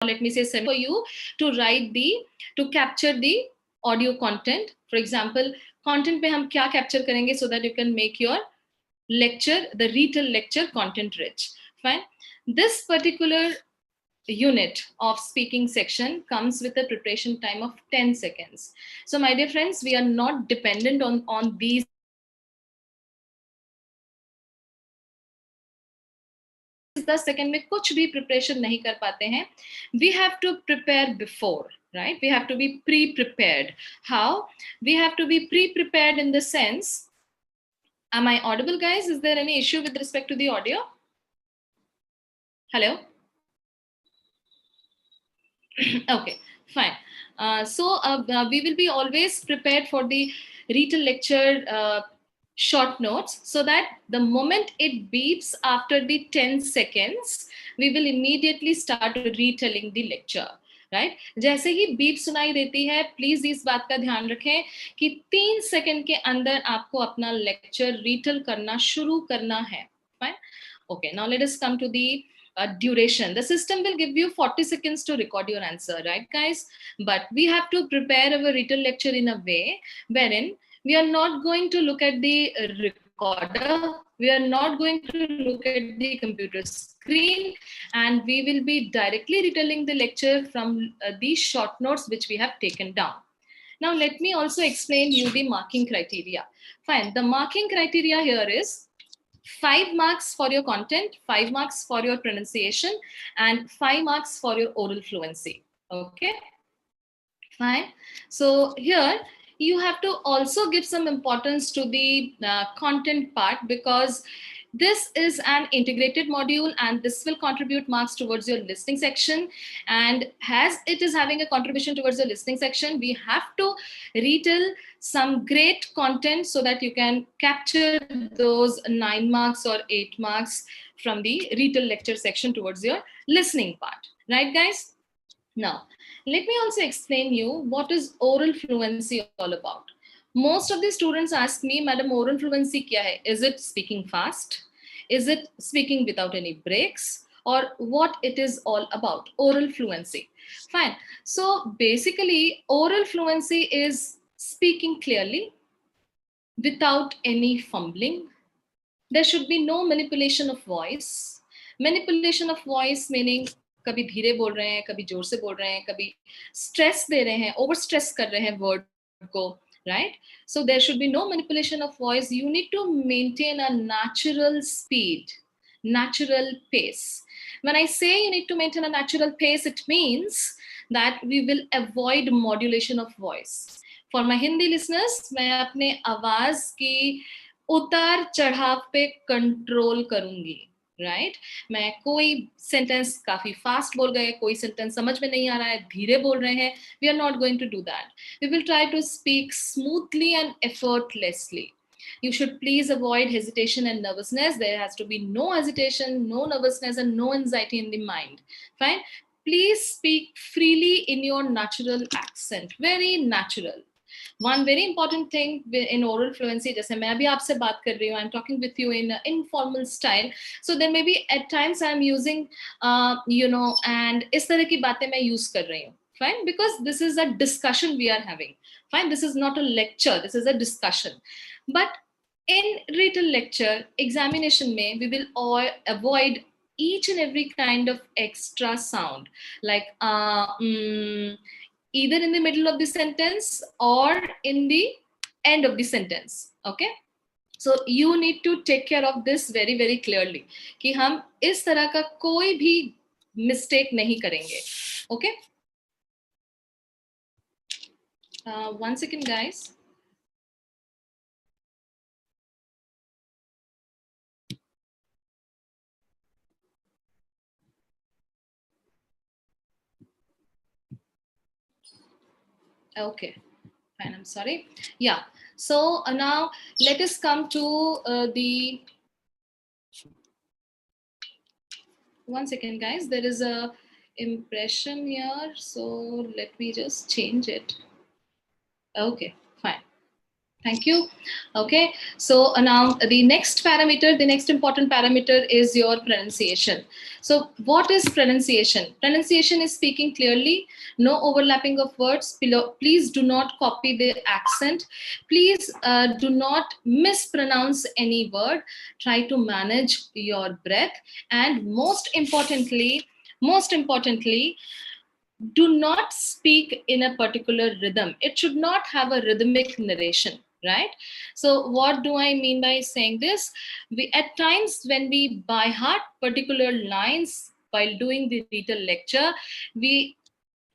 let me say for you to capture the audio content. For example, content पे हम क्या capture करेंगे so that you can make your lecture, the retail lecture, content rich. Fine. This particular unit of speaking section comes with a preparation time of 10 seconds. So my dear friends, we are not dependent on these 10 second में कुछ भी preparation नहीं कर पाते हैं. We have to prepare before, right? We have to be pre-prepared. How? We have to be pre-prepared in the sense, am I audible, guys? Is there any issue with respect to the audio? Hello? Okay, fine. We will be always prepared for the retail lecture short notes, so that the moment it beeps after the 10 seconds, we will immediately start retelling the lecture. Right जैसे ही beep सुनाई देती है, please इस बात का ध्यान रखें कि 3 सेकंड के अंदर आपको अपना लेक्चर रीटेल करना शुरू करना है. Fine. Okay, now let us come to the duration. The system will give you 40 seconds to record your answer, right, guys? But we have to prepare our written lecture in a way wherein we are not going to look at the recorder, we are not going to look at the computer screen, and we will be directly retelling the lecture from these short notes which we have taken down. Now, let me also explain you the marking criteria. Fine, the marking criteria here is 5 marks for your content, 5 marks for your pronunciation, and 5 marks for your oral fluency. Okay, fine. So here you have to also give some importance to the content part, because this is an integrated module and this will contribute marks towards your listening section. And as it is having a contribution towards the listening section, we have to retell some great content so that you can capture those 9 marks or 8 marks from the retell lecture section towards your listening part. Right, guys? Now, let me also explain you what is oral fluency all about. Most of the students ask me, Madam, oral fluency kya hai? Is it speaking fast? Is it speaking without any breaks? Or what it is all about? Oral fluency. Fine. So basically, oral fluency is speaking clearly without any fumbling. There should be no manipulation of voice. Manipulation of voice meaning कभी धीरे बोल रहे हैं, कभी जोर से बोल रहे हैं, कभी स्ट्रेस दे रहे हैं, ओवर स्ट्रेस कर रहे हैं वर्ड को, right? So there should be no manipulation of voice. You need to maintain a natural speed, natural pace. When I say you need to maintain a natural pace, it means that we will avoid modulation of voice. For my Hindi listeners, मैं अपने आवाज की उतार चढ़ाव पे control करूंगी. Right मैं कोई सेंटेंस काफी फास्ट बोल गए, कोई सेंटेंस समझ में नहीं आ रहा है, धीरे बोल रहे हैं, we are not going to do that. We will try to speak smoothly and effortlessly. You should please avoid hesitation and nervousness. There has to be no hesitation, no nervousness, and no anxiety in the mind. Fine. Please speak freely in your natural accent. Very natural. One very important thing in oral fluency, जैसे मैं अभी आपसे बात कर रही हूँ, I'm talking with you in an informal style, so there may be at times I'm using, and इस तरह की बातें मैं use कर रही हूँ. Fine, because this is a discussion we are having. Fine, this is not a lecture, this is a discussion. But in written lecture, examination में, we will all avoid each and every kind of extra sound, like either in the middle of the sentence or in the end of the sentence. Okay, so you need to take care of this very very clearly कि हम इस तरह का कोई भी mistake नहीं करेंगे. Okay, one second guys. Okay, fine, I'm sorry. Yeah, so now let us come to the, one second guys, there is a impression here, so let me just change it. Okay, fine. Thank you. Okay, so now the next parameter, the next important parameter is your pronunciation. So, what is pronunciation? Pronunciation is speaking clearly, no overlapping of words. Please do not copy the accent. Please do not mispronounce any word. Try to manage your breath, and most importantly, do not speak in a particular rhythm. It should not have a rhythmic narration, right? So what do I mean by saying this? We at times when we by heart particular lines while doing the retail lecture, we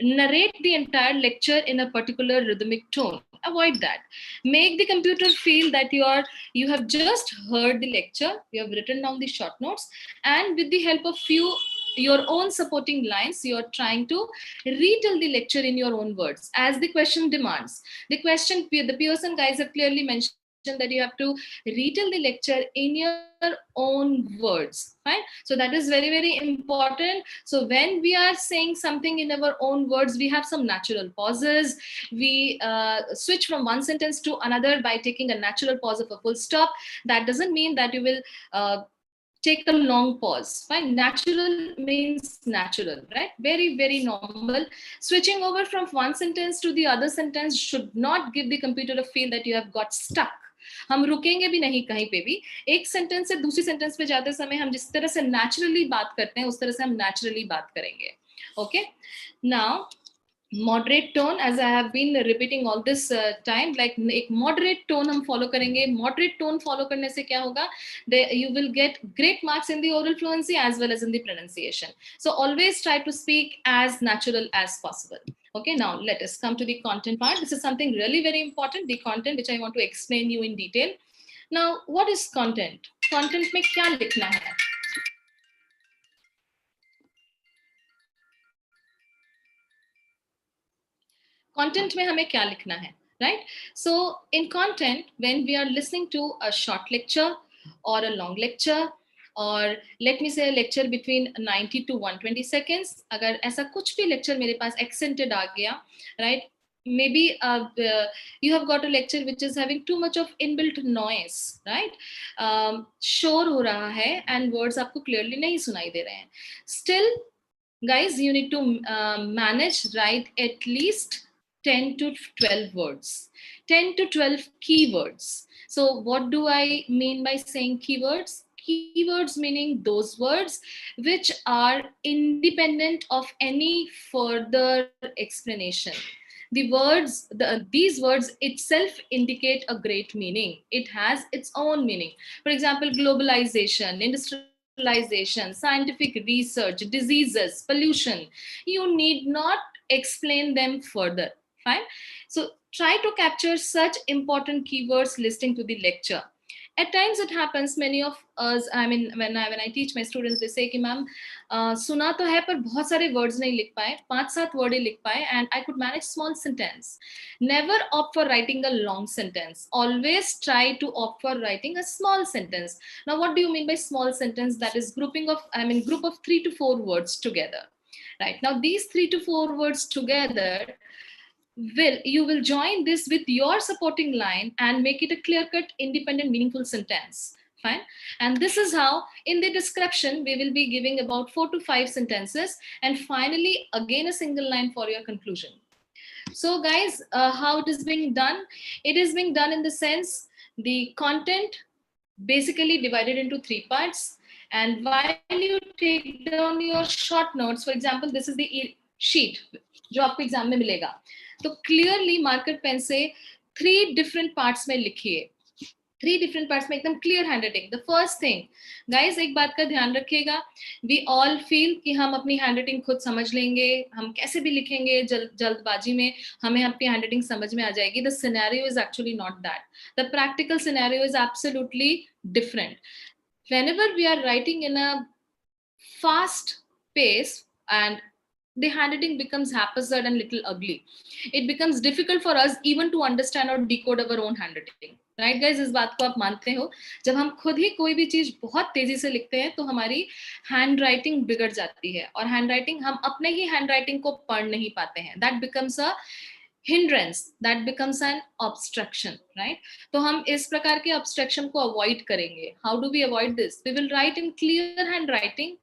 narrate the entire lecture in a particular rhythmic tone. Avoid that. Make the computer feel that you have just heard the lecture, you have written down the short notes, and with the help of few your own supporting lines, you are trying to retell the lecture in your own words as the question demands. The Pearson guys have clearly mentioned that you have to retell the lecture in your own words, fine. So that is very, very important. So when we are saying something in our own words, we have some natural pauses. We switch from one sentence to another by taking a natural pause of a full stop. That doesn't mean that you will take a long pause. Fine, natural means natural, right? Very, very normal. Switching over from one sentence to the other sentence should not give the computer a feel that you have got stuck. हम रुकेंगे भी नहीं कहीं पे भी. एक sentence से दूसरी सेंटेंस पे जाते समय हम जिस तरह से नेचुरली बात करते हैं उस तरह से हम नेचुरली बात करेंगे. Okay, now moderate tone, as I have been repeating all this time, like एक moderate tone हम follow करेंगे. Moderate tone follow करने से क्या होगा? You will get great marks in the oral fluency as well as in the pronunciation. So always try to speak as natural as possible. Okay, now let us come to the content part. This is something really very important, the content, which I want to explain you in detail. Now, what is content? Content में क्या लिखना है? Content में हमें क्या लिखना है, right? So in content, when we are listening to a short lecture or a long lecture, or let me say a lecture between 90 to 120 seconds, अगर ऐसा कुछ भी lecture मेरे पास accented आ गया, right? Maybe you have got a lecture which is having too much of inbuilt noise, right? शोर हो रहा है and words आपको clearly नहीं सुनाई दे रहे हैं. Still, guys, you need to manage, write at least 10 to 12 words, 10 to 12 keywords. So what do I mean by saying keywords? Keywords meaning those words which are independent of any further explanation. These words itself indicate a great meaning. It has its own meaning. For example, globalization, industrialization, scientific research, diseases, pollution. You need not explain them further. Fine. So try to capture such important keywords listing to the lecture. At times it happens, many of us, I mean, when I teach my students, they say कि ma'am सुना तो है पर बहुत सारे words नहीं लिख पाए, 5-7 word ही लिख पाए, and I could manage small sentence. Never opt for writing a long sentence. Always try to opt for writing a small sentence. Now, what do you mean by small sentence? That is group of 3 to 4 words together. Right. Now, these 3 to 4 words together, you will join this with your supporting line and make it a clear-cut, independent, meaningful sentence. Fine. And this is how, in the description, we will be giving about 4 to 5 sentences, and finally, again, a single line for your conclusion. So, guys, how it is being done? It is being done in the sense, the content basically divided into 3 parts. And while you take down your short notes, for example, this is the sheet जो आपको exam में मिलेगा, तो clearly marker pen से 3 different parts में लिखिए. 3 different parts में एकदम clear handwriting. The first thing, guys, एक बात का ध्यान रखिएगा, we all feel कि हम अपनी handwriting खुद समझ लेंगे, हम कैसे भी लिखेंगे जल्दबाजी में हमें अपनी handwriting समझ में आ जाएगी. The scenario is actually not that. The practical scenario is absolutely different. Whenever we are writing in a fast pace and the handwriting becomes haphazard and little ugly, it becomes difficult for us even to understand or decode our own handwriting. Right, guys? इस बात को आप मानते हो? जब हम खुद ही कोई भी चीज बहुत तेजी से लिखते हैं तो हमारी हैंडराइटिंग बिगड़ जाती है, और हैंडराइटिंग हम अपने ही हैंडराइटिंग को पढ़ नहीं पाते हैं. That becomes a hindrance, that becomes an obstruction, right? तो हम इस प्रकार के obstruction को avoid करेंगे. How do we avoid this? We will write in clear handwriting.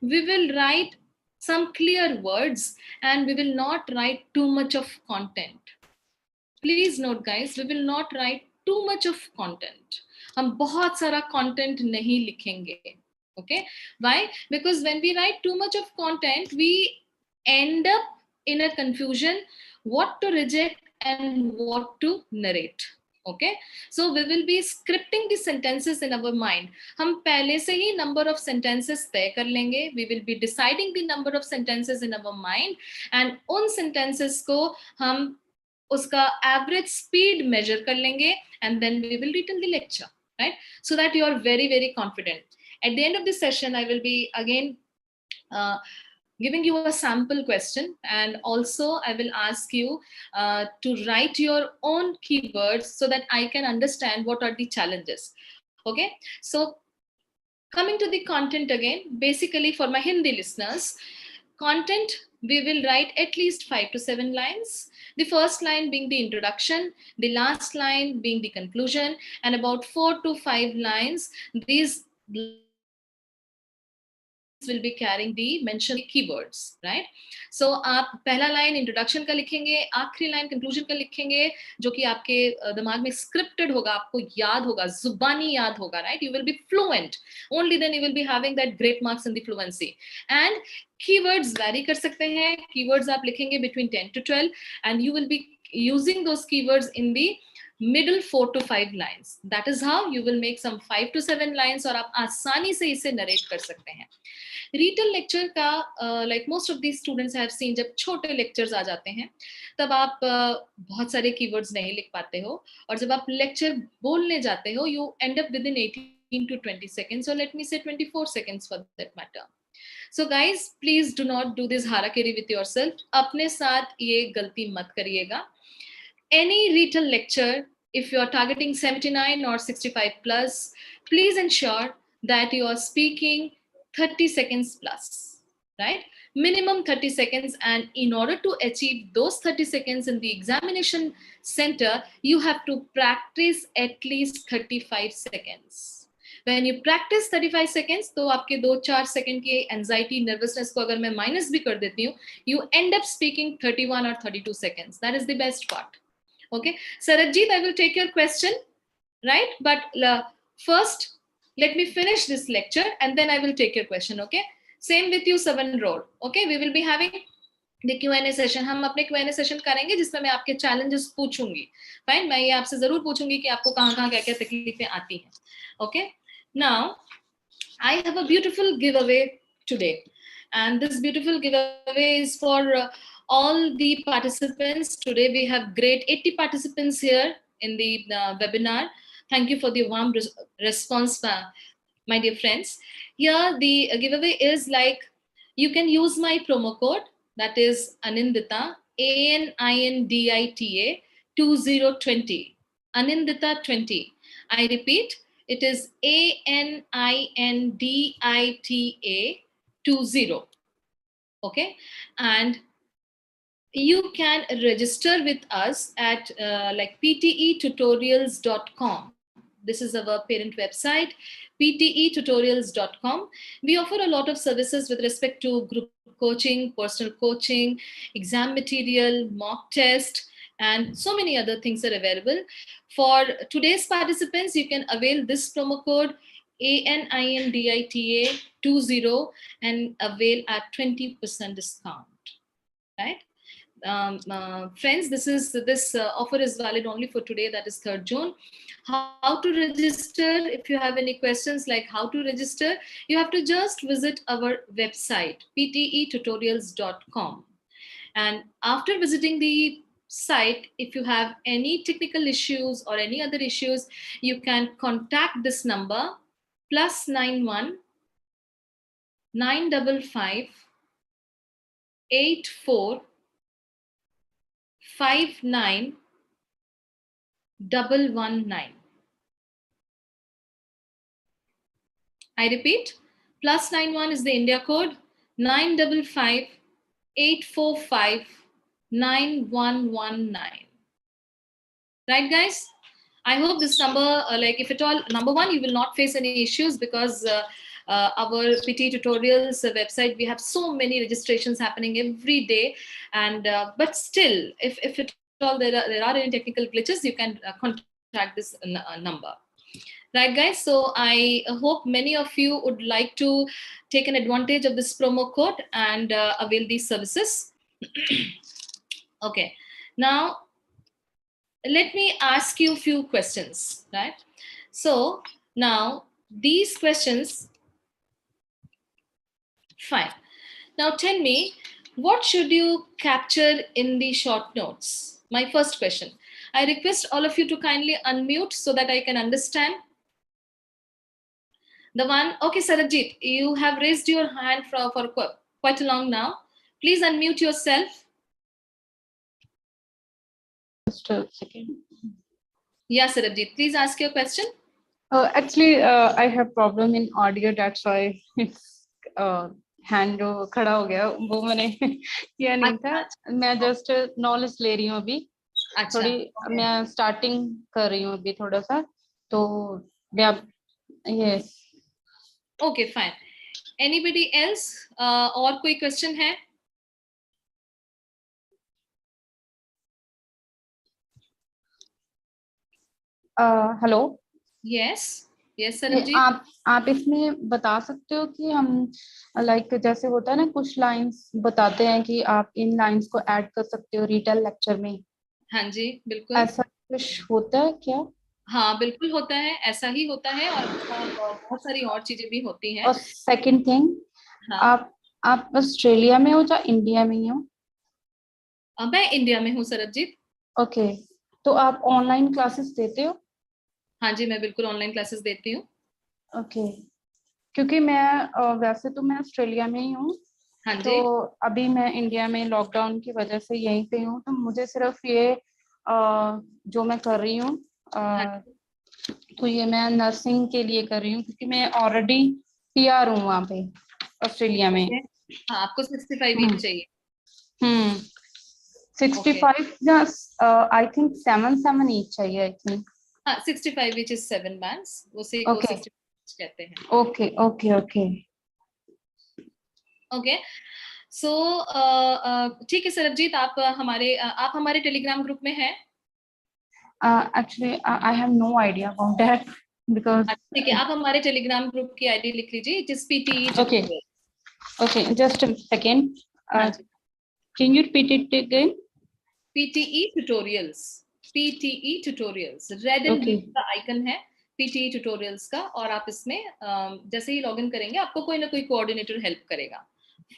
We will write some clear words, and we will not write too much of content. Please note guys, we will not write too much of content. हम बहुत सारा content नहीं लिखेंगे. Okay, why? Because when we write too much of content, we end up in a confusion what to reject and what to narrate. Okay, so we will be scripting the sentences in our mind. हम पहले से ही number of sentences तय कर लेंगे. We will be deciding the number of sentences in our mind, and उन sentences को हम उसका average speed measure कर लेंगे, and then we will return the lecture, right? So that you are very, very confident. At the end of the session, I will be again giving you a sample question, and also I will ask you to write your own keywords so that I can understand what are the challenges. Okay, so coming to the content again, basically for my Hindi listeners, content, we will write at least 5 to 7 lines. The first line being the introduction, the last line being the conclusion, and about 4 to 5 lines. These lines will be carrying the mentioned keywords, right? So आप पहला line introduction का लिखेंगे, आखिरी line conclusion का लिखेंगे, जो कि आपके दिमाग में scripted होगा, आपको याद होगा, जुबानी याद होगा, right? You will be fluent. Only then you will be having that great marks in the fluency. And keywords vary कर सकते हैं. Keywords आप लिखेंगे between 10 to 12, and you will be using those keywords in the middle 4 to 5 lines. That is how you will make some 5 to 7 lines, और आप आसानी से इसे narrate कर सकते हैं. रीटल लेक्चर का like most of the students have seen, जब छोटे लेक्चर्स आ जाते हैं तब आप बहुत सारे कीवर्ड्स नहीं लिख पाते हो, और जब आप लेक्चर बोलने जाते हो you and up with in 18 to 20 seconds, or let me say 24 seconds for that matter. So guys, please do not do this harakiri with yourself. अपने साथ ये गलती मत करिएगा. Any retail lecture, if you are targeting 79 or 65 plus, please ensure that you are speaking 30 seconds plus, right? Minimum 30 seconds. And in order to achieve those 30 seconds in the examination center, you have to practice at least 35 seconds. When you practice 35 seconds, तो आपके 2-4 second की anxiety nervousness को अगर मैं minus भी कर देती हूँ, you end up speaking 31 or 32 seconds. That is the best part. Okay, Sarajit, I will take your question, right? But first, let me finish this lecture and then I will take your question. Okay, same with you, Savan Road. Okay, we will be having the Q&A session. हम अपने Q&A session करेंगे जिसमें मैं आपके challenges पूछूंगी. Fine, मैं ये आपसे जरूर पूछूंगी कि आपको कहाँ-कहाँ क्या-क्या तकलीफें आती हैं. Okay, now I have a beautiful giveaway today, and this beautiful giveaway is for all the participants. Today we have great 80 participants here in the webinar. Thank you for the warm response, my dear friends. Here the giveaway is like, you can use my promo code, that is Anindita, ANINDITA 2020, Anindita 20. I repeat, it is ANINDITA 20. Okay, and you can register with us at like ptetutorials.com. This is our parent website, ptetutorials.com. We offer a lot of services with respect to group coaching, personal coaching, exam material, mock test, and so many other things are available. For today's participants, you can avail this promo code ANINDITA 20 and avail at 20% discount, right? Friends, this offer is valid only for today, that is 3rd June. How to register? If you have any questions like how to register, you have to just visit our website, ptetutorials.com. And after visiting the site, if you have any technical issues or any other issues, you can contact this number +91 955 84 59119. I repeat, +91 is the India code, 955 845 9119. Right, guys? I hope this number, like if at all, number one, you will not face any issues because our PT tutorials website, we have so many registrations happening every day. And but still, if at all there are any technical glitches, you can contact this number. Right, guys? So I hope many of you would like to take an advantage of this promo code and avail these services. Okay. Now, let me ask you a few questions, right? So now these questions, fine. Now tell me, what should you capture in the short notes? My first question. I request all of you to kindly unmute so that I can understand. The one, okay, Sarajit, you have raised your hand for quite a long now. Please unmute yourself. Just a second. Yeah, Sarajit, please ask your question. Actually, I have problem in audio. That's why it's hand जो खड़ा हो गया वो मैंने किया नहीं था. मैं just knowledge ले रही हूँ अभी. थोड़ी मैं starting कर रही हूँ अभी थोड़ा सा. तो मैं अब yes. Okay, fine. Anybody else? और कोई question है? Hello. Yes. Yes, Sarabji. आप इसमें बता सकते हो कि हम लाइक जैसे होता है ना कुछ लाइंस बताते हैं कि आप इन लाइंस को ऐड कर सकते हो रिटेल लेक्चर में. हाँ जी, बिल्कुल. ऐसा कुछ होता है क्या? हाँ, बिल्कुल होता है, ऐसा ही होता है और बहुत सारी और चीजें भी होती हैं. और सेकंड थिंग, आप ऑस्ट्रेलिया में हो या इंडिया में ही हो? मैं इंडिया में हूँ सरबजीत. ओके, तो आप ऑनलाइन क्लासेस देते हो? हाँ जी, मैं बिल्कुल ऑनलाइन क्लासेस देती हूँ. ओके, क्योंकि मैं वैसे तो मैं ऑस्ट्रेलिया में ही हूँ. हाँ जी. तो अभी मैं इंडिया में लॉकडाउन की वजह से यहीं पे हूँ. तो मुझे सिर्फ ये जो मैं कर रही हूँ तो ये मैं नर्सिंग के लिए कर रही हूँ क्योंकि मैं ऑलरेडी पीआर हूँ वहाँ पे ऑस्ट्रेलिया में. हाँ, आपको 65 वीक चाहिए. 65 या आई थिंक 7 ईच चाहिए आई थिंक. हाँ, 65 which is 7 bands. उसे को 65 कहते हैं. Okay okay okay okay. So ठीक है सरबजीत, आप हमारे टेलीग्राम ग्रुप में हैं? Actually I have no idea about that because ठीक है, आप हमारे टेलीग्राम ग्रुप की आईडी लिख लीजिए, जिस PT. Okay okay, just a second. Can you repeat it again? PTE tutorials. PTE tutorials. Red and blue का आइकन है PTE tutorials का, और आप इसमें जैसे ही लॉगिन करेंगे आपको कोई ना कोई कोऑर्डिनेटर हेल्प करेगा.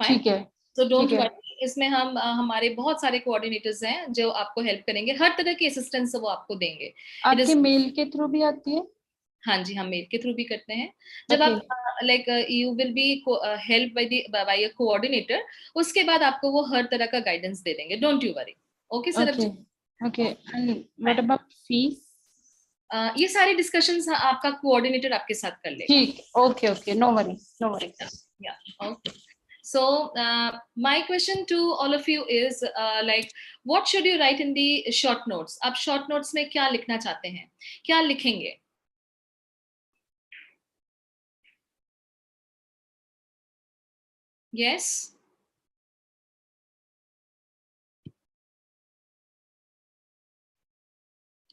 ठीक है. तो डोंट वरी, इसमें हम हमारे बहुत सारे कोऑर्डिनेटर्स हैं जो आपको हेल्प करेंगे, हर तरह की असिस्टेंस वो आपको देंगे. आपके मेल के थ्रू भी आती है? हाँ जी, हम मेल के थ्रू भी करते हैं. जब आप like you will be help by a coordinator, उसके बाद आपको वो हर तरह का गाइडेंस दे देंगे. Don't you worry. Okay sir. Okay, and what about fees? ये सारे डिस्कशंस आपका कोऑर्डिनेटर आपके साथ कर लेगा. ठीक. Okay okay, no worries no worries. Yeah okay. So my question to all of you is like what should you write in the short notes? आप short notes में क्या लिखना चाहते हैं, क्या लिखेंगे? Yes.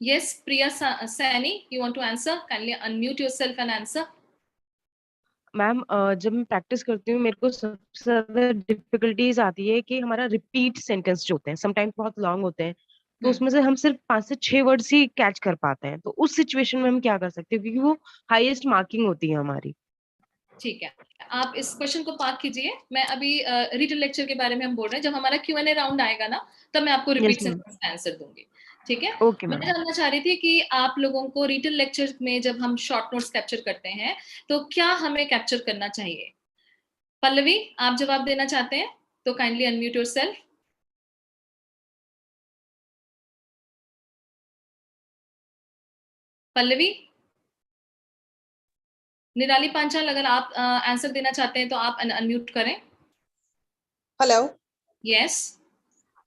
Yes, Priya Sani, you want to answer? Kindly unmute yourself and answer. Ma'am, जब मैं प्रैक्टिस करती हूँ मेरे को सबसे ज्यादा डिफिकल्टीज आती है कि हमारा रिपीट सेंटेंस जो होते हैं समटाइम्स बहुत लॉन्ग होते हैं, तो उसमें से हम सिर्फ 5 से 6 वर्ड्स ही कैच कर पाते हैं. तो उस सिचुएशन में हम क्या कर सकते हैं, क्योंकि वो हाईएस्ट मार्किंग होती है हमारी. ठीक है, आप इस क्वेश्चन को पार्क कीजिए. मैं अभी रिटन लेक्चर के बारे में हम बोल रहे हैं. जब हमारा Q&A राउंड आएगा ना, तब मैं आपको रिपीट सेंटेंस का आंसर दूंगी. ठीक है. ओके मैं जानना चाह रही थी कि आप लोगों को रिटन लेक्चर में जब हम शॉर्ट नोट्स कैप्चर करते हैं तो क्या हमें कैप्चर करना चाहिए? पल्लवी, आप जवाब देना चाहते हैं तो काइंडली अनम्यूट योरसेल्फ. पल्लवी, निराली पांचाल, अगर आप आंसर देना चाहते हैं तो आप अनम्यूट करें. Hello. Yes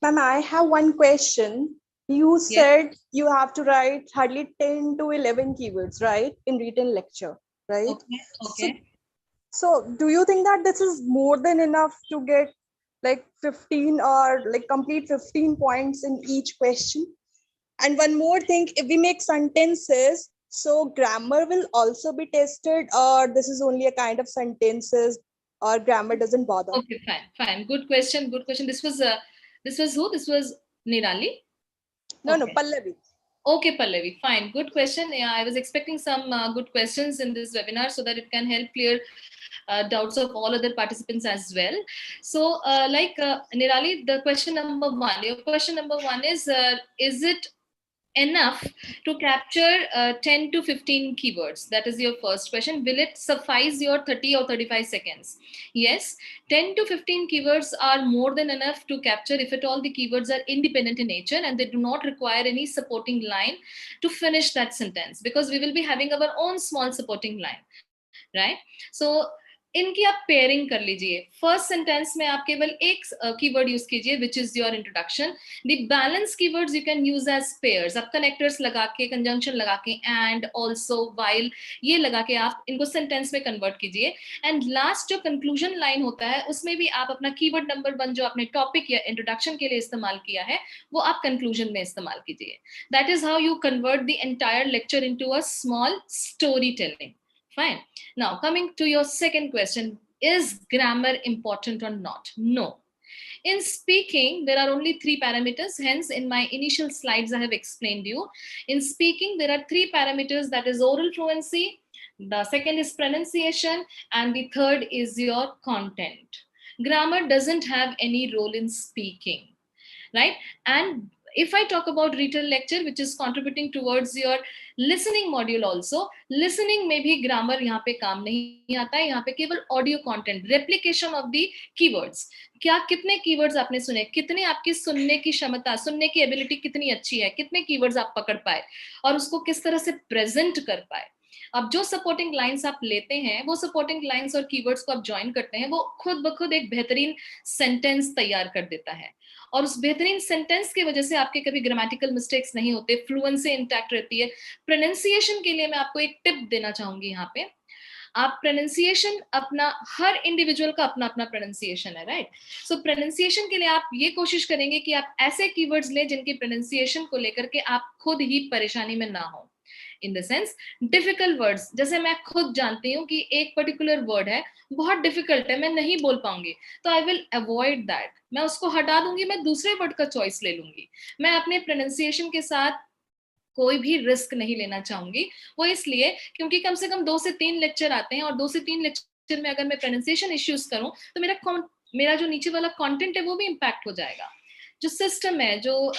Ma'am, I have one question. You said you have to write hardly 10 to 11 keywords, right? In written lecture, right? Okay. So, Okay. so do you think that this is more than enough to get like 15 or like complete 15 points in each question? And one more thing, if we make sentences, so grammar will also be tested, or this is only a kind of sentences, or grammar doesn't bother? Okay, fine, fine. Good question. Good question. This was who? This was Nirali. No, no, Okay. Pallavi. Okay, Pallavi. Fine. Good question. Yeah, I was expecting some good questions in this webinar so that it can help clear doubts of all other participants as well. So, Nirali, the question number one. Your question number one is it enough to capture 10 to 15 keywords? That is your first question. Will it suffice your 30 or 35 seconds? Yes, 10 to 15 keywords are more than enough to capture if at all the keywords are independent in nature and they do not require any supporting line to finish that sentence, because we will be having our own small supporting line, right? So इनकी आप pairing कर लीजिए. First sentence में आप केवल एक keyword use कीजिए which is your introduction. The balance keywords you can use as pairs. आप कनेक्टर्स लगा के, कंजंक्शन लगा के, एंड ऑल्सो, वाइल, ये लगा के आप इनको सेंटेंस में कन्वर्ट कीजिए. एंड लास्ट जो कंक्लूजन लाइन होता है उसमें भी आप अपना कीवर्ड नंबर 1 जो आपने टॉपिक या इंट्रोडक्शन के लिए इस्तेमाल किया है वो आप कंक्लूजन में इस्तेमाल कीजिए. That is how you convert the entire lecture into a small story telling. Fine. Now, coming to your second question, is grammar important or not? No. In speaking, there are only 3 parameters. Hence, in my initial slides, I have explained you. In speaking, there are 3 parameters, that is oral fluency, the second is pronunciation, and the third is your content. Grammar doesn't have any role in speaking, right? And if I talk about retail lecture, which is contributing towards your listening module also, listening में भी grammar यहाँ पे काम नहीं आता है. यहाँ पे केवल audio content, replication of the keywords. क्या कितने keywords आपने सुने, कितने आपकी सुनने की क्षमता, सुनने की ability कितनी अच्छी है, कितने keywords आप पकड़ पाए और उसको किस तरह से present कर पाए. अब जो सपोर्टिंग लाइंस आप लेते हैं, वो सपोर्टिंग लाइंस और कीवर्ड्स को आप ज्वाइन करते हैं, वो खुद ब खुद एक बेहतरीन सेंटेंस तैयार कर देता है. और उस बेहतरीन सेंटेंस की वजह से आपके कभी ग्रामेटिकल मिस्टेक्स नहीं होते, फ्लुएंसी इंटैक्ट रहती है. प्रोनाउंसिएशन के लिए मैं आपको एक टिप देना चाहूंगी यहाँ पे. आप प्रोनाउंसिएशन अपना, हर इंडिविजुअल का अपना अपना प्रोनाउंसिएशन है, राइट? सो प्रोनाउंसिएशन के लिए आप ये कोशिश करेंगे कि आप ऐसे कीवर्ड्स लें जिनकी प्रोनाउंसिएशन को लेकर के आप खुद ही परेशानी में ना हो. In the sense difficult words, जैसे मैं खुद जानती हूँ कि एक पर्टिकुलर वर्ड है, बहुत डिफिकल्ट है, मैं नहीं बोल पाऊंगी, तो आई विल अवॉइड दैट. मैं उसको हटा दूंगी, मैं दूसरे वर्ड का चॉइस ले लूंगी. मैं अपने प्रोनाउंसिएशन के साथ कोई भी रिस्क नहीं लेना चाहूंगी. वो इसलिए क्योंकि कम से कम 2 से 3 लेक्चर आते हैं और 2 से 3 लेक्चर में अगर मैं प्रोनाउंसिएशन इश्यूज करूं तो मेरा जो नीचे वाला कंटेंट है वो भी इम्पैक्ट हो जाएगा. जो सिस्टम है, जो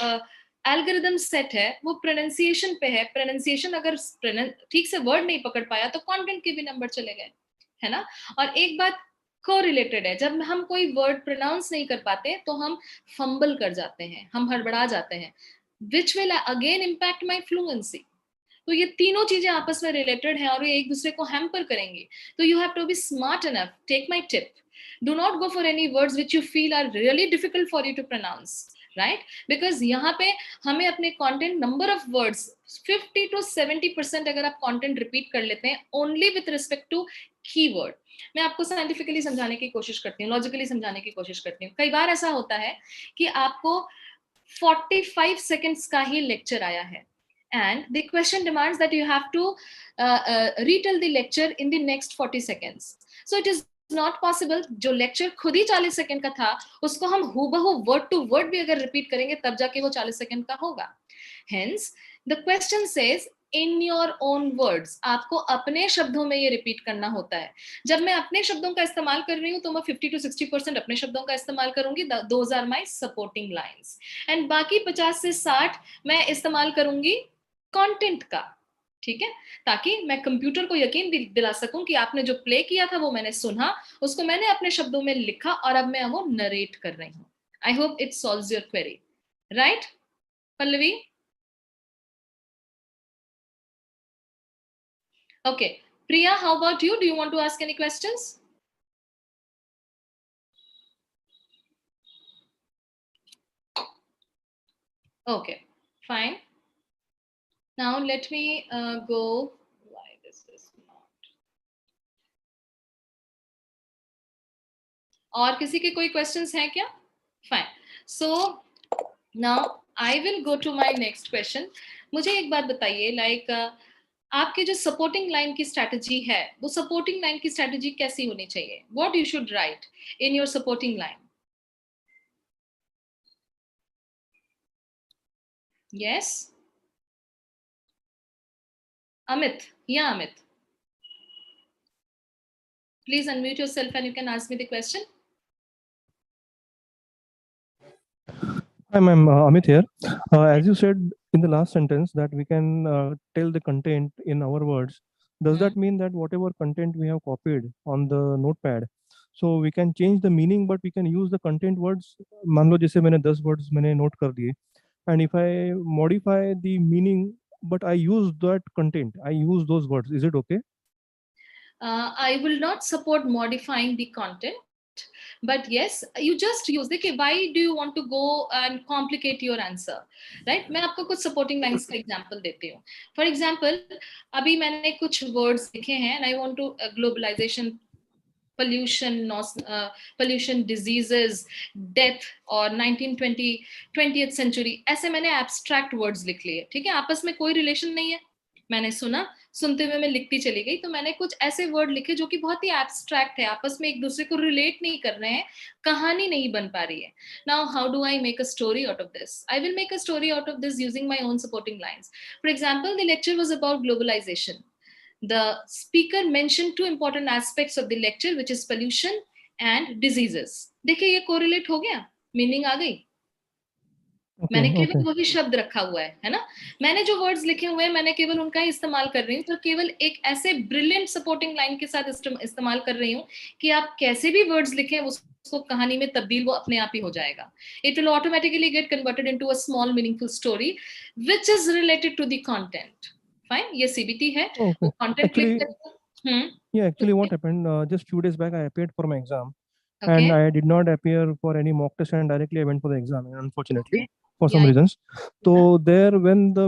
एल्गोरिदम सेट है, वो प्रोनाउंसिएशन पे है. प्रोनाउंसिएशन अगर ठीक से वर्ड नहीं पकड़ पाया तो कंटेंट के भी नंबर चले गए, है ना? और एक बात को रिलेटेड है, जब हम कोई वर्ड प्रोनाउंस नहीं कर पाते तो हम फंबल कर जाते हैं, हम हड़बड़ा जाते हैं, which will again impact my fluency. तो ये तीनों चीजें आपस में रिलेटेड हैं और ये एक दूसरे को हैम्पर करेंगे. तो you have to be smart enough. Take my tip, do not go for any words which you feel are really difficult for you to pronounce, right? Because यहाँ पे हमें अपने content number of words 50 to 70% अगर आप content repeat कर लेते हैं only with respect to keyword. मैं आपको साइंटिफिकली समझाने की कोशिश करती हूँ, लॉजिकली समझाने की कोशिश करती हूँ. कई बार ऐसा होता है कि आपको 45 seconds का ही लेक्चर आया है and the question demands that you have to retell the lecture in the next 40 seconds. So it is not possible. जो लेक्चर खुद ही 40 सेकंड का था उसको हम हूबहू वर्ड टू वर्ड भी अगर रिपीट करेंगे तब जाके वो 40 सेकंड का होगा. Hence the question says in your own words. आपको अपने शब्दों में ये रिपीट करना होता है. जब मैं अपने शब्दों का इस्तेमाल कर रही हूँ तो मैं 50 to 60% अपने शब्दों का इस्तेमाल करूंगी. Those are my supporting lines. And बाकी 50 से 60 मैं इस्तेमाल करूंगी कंटेंट का, ठीक है? ताकि मैं कंप्यूटर को यकीन दिला सकूं कि आपने जो प्ले किया था वो मैंने सुना, उसको मैंने अपने शब्दों में लिखा और अब मैं वो नरेट कर रही हूं. I hope it solves your query, right Pallavi? Okay, Priya, how about you? Do you want to ask any questions? Okay, fine. Now let me go. Why this is not? और किसी के कोई questions हैं क्या? Fine. So now I will go to my next question. मुझे एक बात बताइए, like आपके जो supporting line की strategy है, वो supporting line की strategy कैसी होनी चाहिए? What you should write in your supporting line? Yes? Amit, yeah, Amit. Please unmute yourself and you can ask me the question. Hi, ma'am. Amit here. As you said in the last sentence that we can tell the content in our words, does that mean that whatever content we have copied on the notepad, so we can change the meaning, but we can use the content words? मान लो जैसे मैंने 10 words मैंने note कर दिए, and if I modify the meaning, but I use that content, I use those words, is it okay? I will not support modifying the content, but yes, you just use the why do you want to go and complicate your answer, right? मैं आपको कुछ supporting lines का example देती हूँ. For example, अभी मैंने कुछ words लिखे हैं and I want to globalization, pollution, diseases, death और 1920 20th century, ऐसे मैंने abstract words लिख लिए. ठीक है, आपस में कोई relation नहीं है. मैंने सुना, सुनते हुए मैं लिखती चली गई, तो मैंने कुछ ऐसे वर्ड लिखे जो कि बहुत ही एब्स्ट्रैक्ट है, आपस में एक दूसरे को रिलेट नहीं कर रहे हैं, कहानी नहीं बन पा रही है. Now how do I make a story out of this? I will make a story out of this using my own supporting lines. For example, the lecture was about globalisation. The speaker mentioned two important aspects of the lecture, which is pollution and diseases. देखिए ये correlate हो गया, meaning आ गई. मैंने केवल वही शब्द रखा हुआ है ना. मैंने जो वर्ड्स लिखे हुए हैं मैंने केवल उनका ही इस्तेमाल कर रही हूँ, तो केवल एक ऐसे ब्रिलियंट सपोर्टिंग लाइन के साथ इस्तेमाल कर रही हूँ कि आप कैसे भी वर्ड्स लिखें उसको कहानी में तब्दील वो अपने आप ही हो जाएगा. It will automatically get converted into a small meaningful story which is related to the content. Fine, ये सीबीटी है. वो कंटेंट क्लिक करके. Yeah, actually what happened, just few days back I appeared for my exam. Okay. And I did not appear for any mock test, and directly I went for the exam, unfortunately, for some Yeah. reasons. So there, when the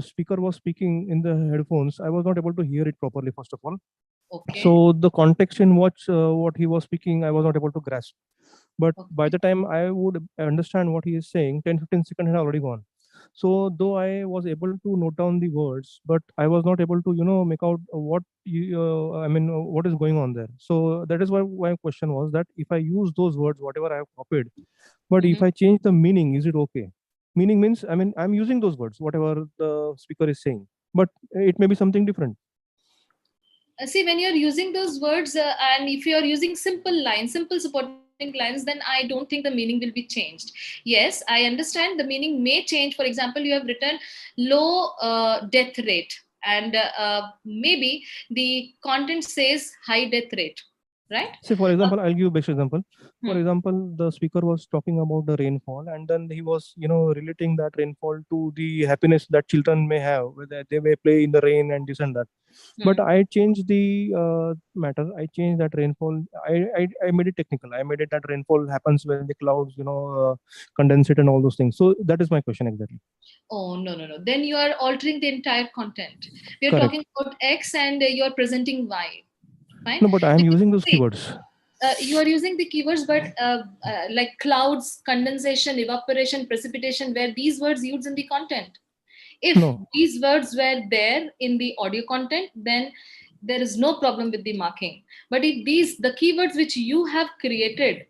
speaker was speaking in the headphones, I was not able to hear it properly, first of all. Okay. So the context in what he was speaking, I was not able to grasp. But by the time I would understand what he is saying, 10-15 seconds had already gone. So though I was able to note down the words, but I was not able to make out what what is going on there. So that is why my question was that if I use those words whatever I have copied, but if I change the meaning, is it okay? Meaning means I'm using those words whatever the speaker is saying, but it may be something different. See, when you're using those words and if you're using simple lines, simple supporting lines, then I don't think the meaning will be changed. Yes, I understand the meaning may change. For example, you have written low death rate, and maybe the content says high death rate, right? Say, for example, I'll give you a best example. For example, the speaker was talking about the rainfall, and then he was, relating that rainfall to the happiness that children may have, whether they may play in the rain and this and that. But I changed the matter. I changed that rainfall. I made it technical. I made it that rainfall happens when the clouds, condensate and all those things. So that is my question exactly. Oh, no. Then you are altering the entire content. We are Correct. talking about X and you are presenting Y. Fine? No, but I am using those keywords. You are using the keywords, but like clouds, condensation, evaporation, precipitation, were these words used in the content? If these words were there in the audio content, then there is no problem with the marking. But if the keywords which you have created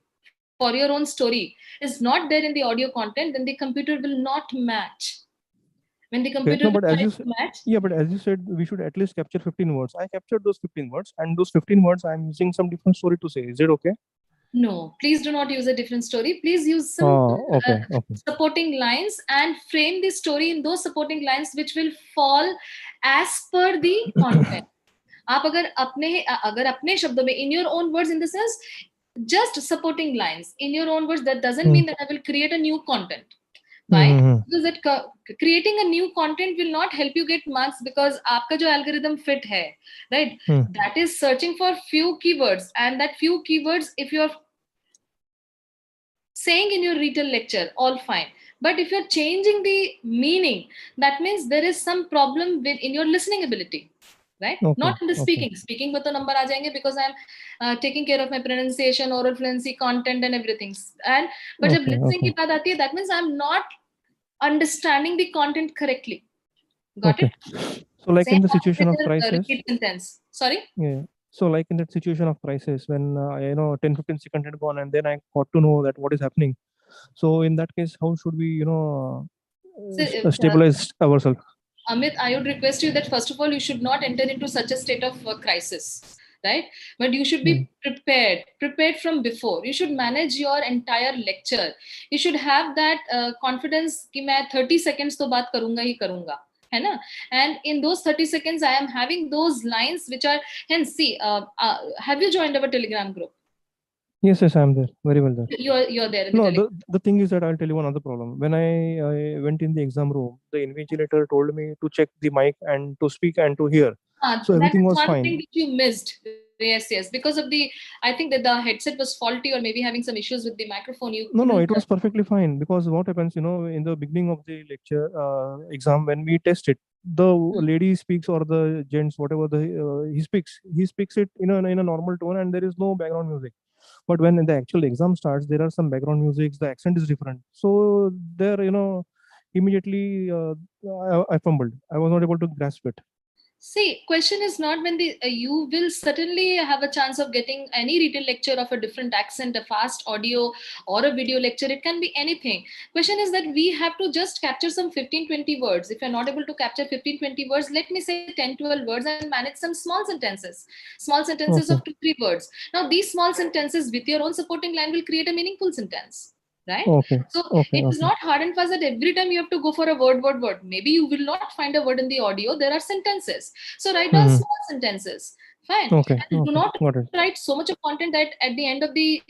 for your own story is not there in the audio content, then the computer will not match. When the computer but as you match, but as you said, we should at least capture 15 words. I captured those 15 words, and those 15 words I'm using some different story to say. Is it okay? No, please do not use a different story. Please use some okay. supporting lines and frame the story in those supporting lines which will fall as per the content. आप अगर अपने शब्दों में, in your own words, in the sense, just supporting lines in your own words, that doesn't mean that I will create a new content. Why? Because creating a new content will not help you get marks, because आपका जो algorithm fit है, right? That is searching for few keywords, and that few keywords, if you're saying in your retail lecture, all fine. But if you're changing the meaning, that means there is some problem in your listening ability, right? Okay, Not in the okay. speaking. Speaking with the number aa jayenge because I'm taking care of my pronunciation, oral fluency, content, and everything. But jab Okay, listening okay. ki baat aati hai, that means I'm not understanding the content correctly. Got Okay. it? So like in Same the happens situation with of the crisis, repeat sentence. Sorry. yeah. So like in that situation of crisis, when 10-15 seconds had gone, and then I got to know that what is happening. So in that case, how should we So, stabilize ourselves? Amit, I would request you that first of all, you should not enter into such a state of crisis, right? But you should be prepared from before. You should manage your entire lecture. You should have that confidence कि मैं 30 seconds तो बात करूंगा ही करूंगा, है ना? And in those 30 seconds, I am having those lines which are, hence, see, have you joined our Telegram group? Yes, I am there, very well there. You're there in the No, Telegram. the thing is that I'll tell you one other problem. When I went in the exam room, the invigilator told me to check the mic and to speak and to hear. So That everything is was one fine. thing that you missed. Yes. Because of I think that the headset was faulty or maybe having some issues with the microphone. No, it was perfectly fine, because what happens, in the beginning of the lecture exam, when we test it, the lady speaks or the gents, whatever he speaks it in a normal tone, and there is no background music. But when the actual exam starts, there are some background music. The accent is different. So there, immediately I fumbled. I was not able to grasp it. See, question is not when you will certainly have a chance of getting any retail lecture of a different accent, a fast audio or a video lecture. It can be anything. Question is that we have to just capture some 15-20 words. If you're not able to capture 15-20 words, let me say 10-12 words and manage some small sentences of 2-3 words. Now, these small sentences with your own supporting line will create a meaningful sentence. Right? So it is not hard and fast that every time you have to go for a word. Maybe you will not find a word in the audio. There are sentences. So write down small sentences. Fine. And do not write so much of content that at the end of the,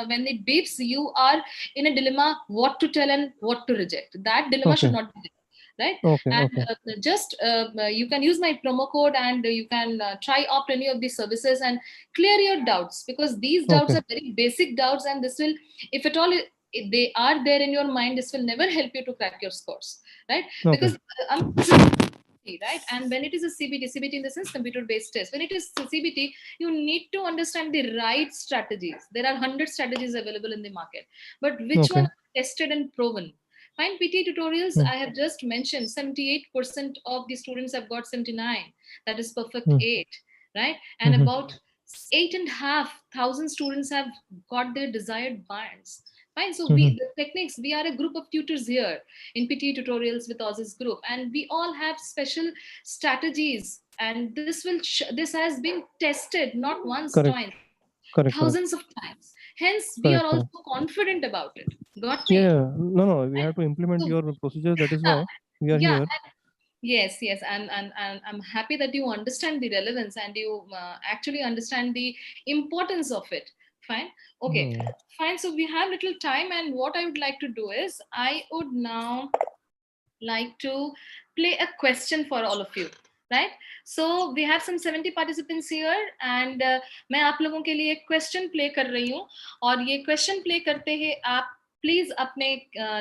when it beeps, you are in a dilemma what to tell and what to reject. That dilemma should not be there. Right? And just you can use my promo code and you can try opt any of these services and clear your doubts, because these doubts are very basic doubts, and this will, if at all if they are there in your mind, this will never help you to crack your scores, right? Because right, and when it is a CBT in the sense computer based test, when it is CBT, you need to understand the right strategies. There are 100 strategies available in the market, but which one are tested and proven? Fine. PT tutorials, I have just mentioned 78% of the students have got 79. That is perfect 8, right? And about 8,500 students have got their desired bands. Fine. So the techniques, we are a group of tutors here in PT tutorials with Oz's group, and we all have special strategies, and this has been tested not once, twice, thousands of times. Hence, we are also confident about it. Got me? Yeah. No. We have to implement your procedures. That is why we are here. Yes, and I'm happy that you understand the relevance and you actually understand the importance of it. Fine. Okay. Fine. So we have little time, and what I would like to do is I would now like to play a question for all of you. Right? So we have some 70 participants here, and मैं आप लोगों के लिए question play कर रही हूँ, और ये question play करते ही आप प्लीज अपने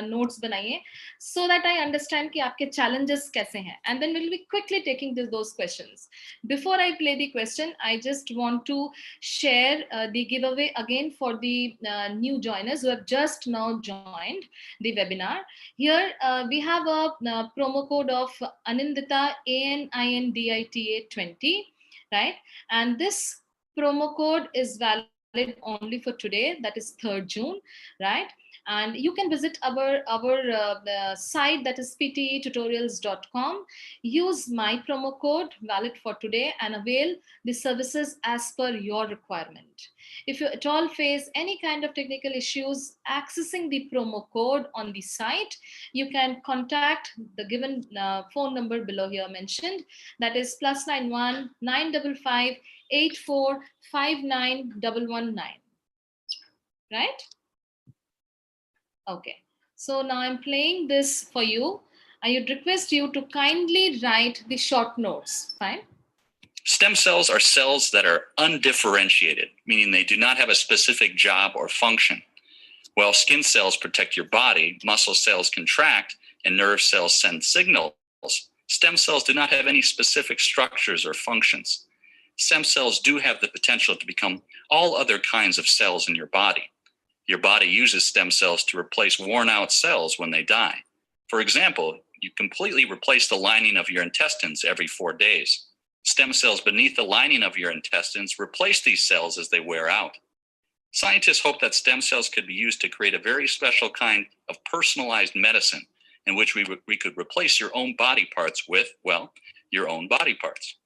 नोट्स बनाइए, so that I understand कि आपके challenges कैसे हैं, and then we'll be quickly taking those questions. Before I play the question, I just want to share the giveaway again for the new joiners who have just now joined the webinar. Here we have a promo code of Anindita, ANINDITA 20, right? And this promo code is valid only for today, that is 3rd June, right? And you can visit our site, that is ptetutorials.com. Use my promo code, valid for today, and avail the services as per your requirement. If you at all face any kind of technical issues accessing the promo code on the site, you can contact the given phone number below here mentioned, that is +91 955 84 59 119. Right? Okay. So now I'm playing this for you. I would request you to kindly write the short notes. Fine. Stem cells are cells that are undifferentiated, meaning they do not have a specific job or function. While skin cells protect your body, muscle cells contract, and nerve cells send signals, stem cells do not have any specific structures or functions. Stem cells do have the potential to become all other kinds of cells in your body. Your body uses stem cells to replace worn-out cells when they die. For example, you completely replace the lining of your intestines every 4 days. Stem cells beneath the lining of your intestines replace these cells as they wear out. Scientists hope that stem cells could be used to create a very special kind of personalized medicine in which we could replace your own body parts with, well, your own body parts.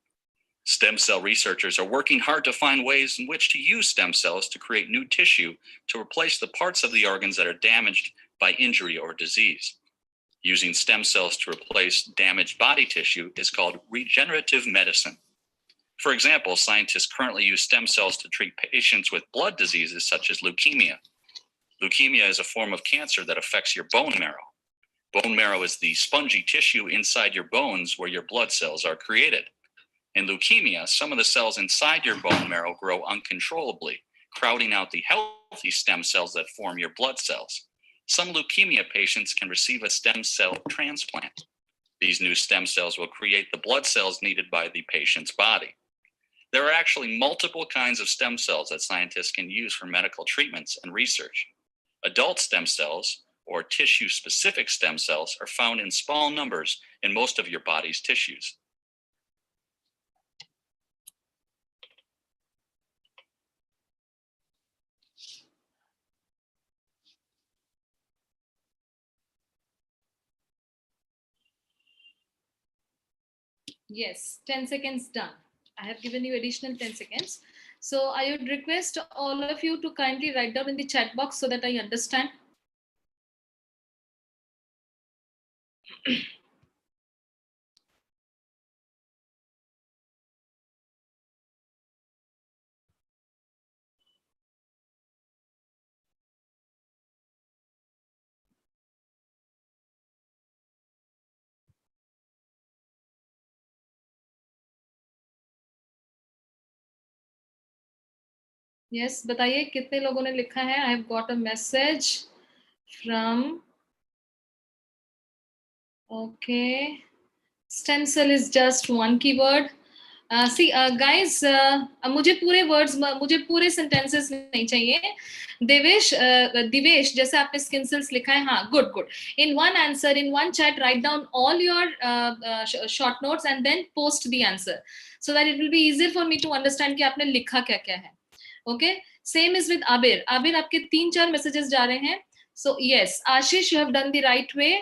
Stem cell researchers are working hard to find ways in which to use stem cells to create new tissue to replace the parts of the organs that are damaged by injury or disease. Using stem cells to replace damaged body tissue is called regenerative medicine. For example, scientists currently use stem cells to treat patients with blood diseases such as leukemia. Leukemia is a form of cancer that affects your bone marrow. Bone marrow is the spongy tissue inside your bones where your blood cells are created. In leukemia, some of the cells inside your bone marrow grow uncontrollably, crowding out the healthy stem cells that form your blood cells. Some leukemia patients can receive a stem cell transplant. These new stem cells will create the blood cells needed by the patient's body. There are actually multiple kinds of stem cells that scientists can use for medical treatments and research. Adult stem cells, or tissue-specific stem cells, are found in small numbers in most of your body's tissues. Yes, 10 seconds done. I have given you additional 10 seconds. So I would request all of you to kindly write down in the chat box so that I understand. Yes, बताइए कितने लोगों ने लिखा है? I have got a message from, okay, stem cell is just one keyword. See, guys, मुझे पूरे words, मुझे पूरे sentences नहीं चाहिए. दिवेश, जैसे आपने skin cells लिखा है, हाँ, good. In one answer, in one chat, write down all your short notes and then post the answer, so that it will be easier for me to understand कि आपने लिखा क्या है. Okay, same is with Abir. Abir, आपके 3-4 messages जा रहे हैं. So yes, Ashish, you have done the right way.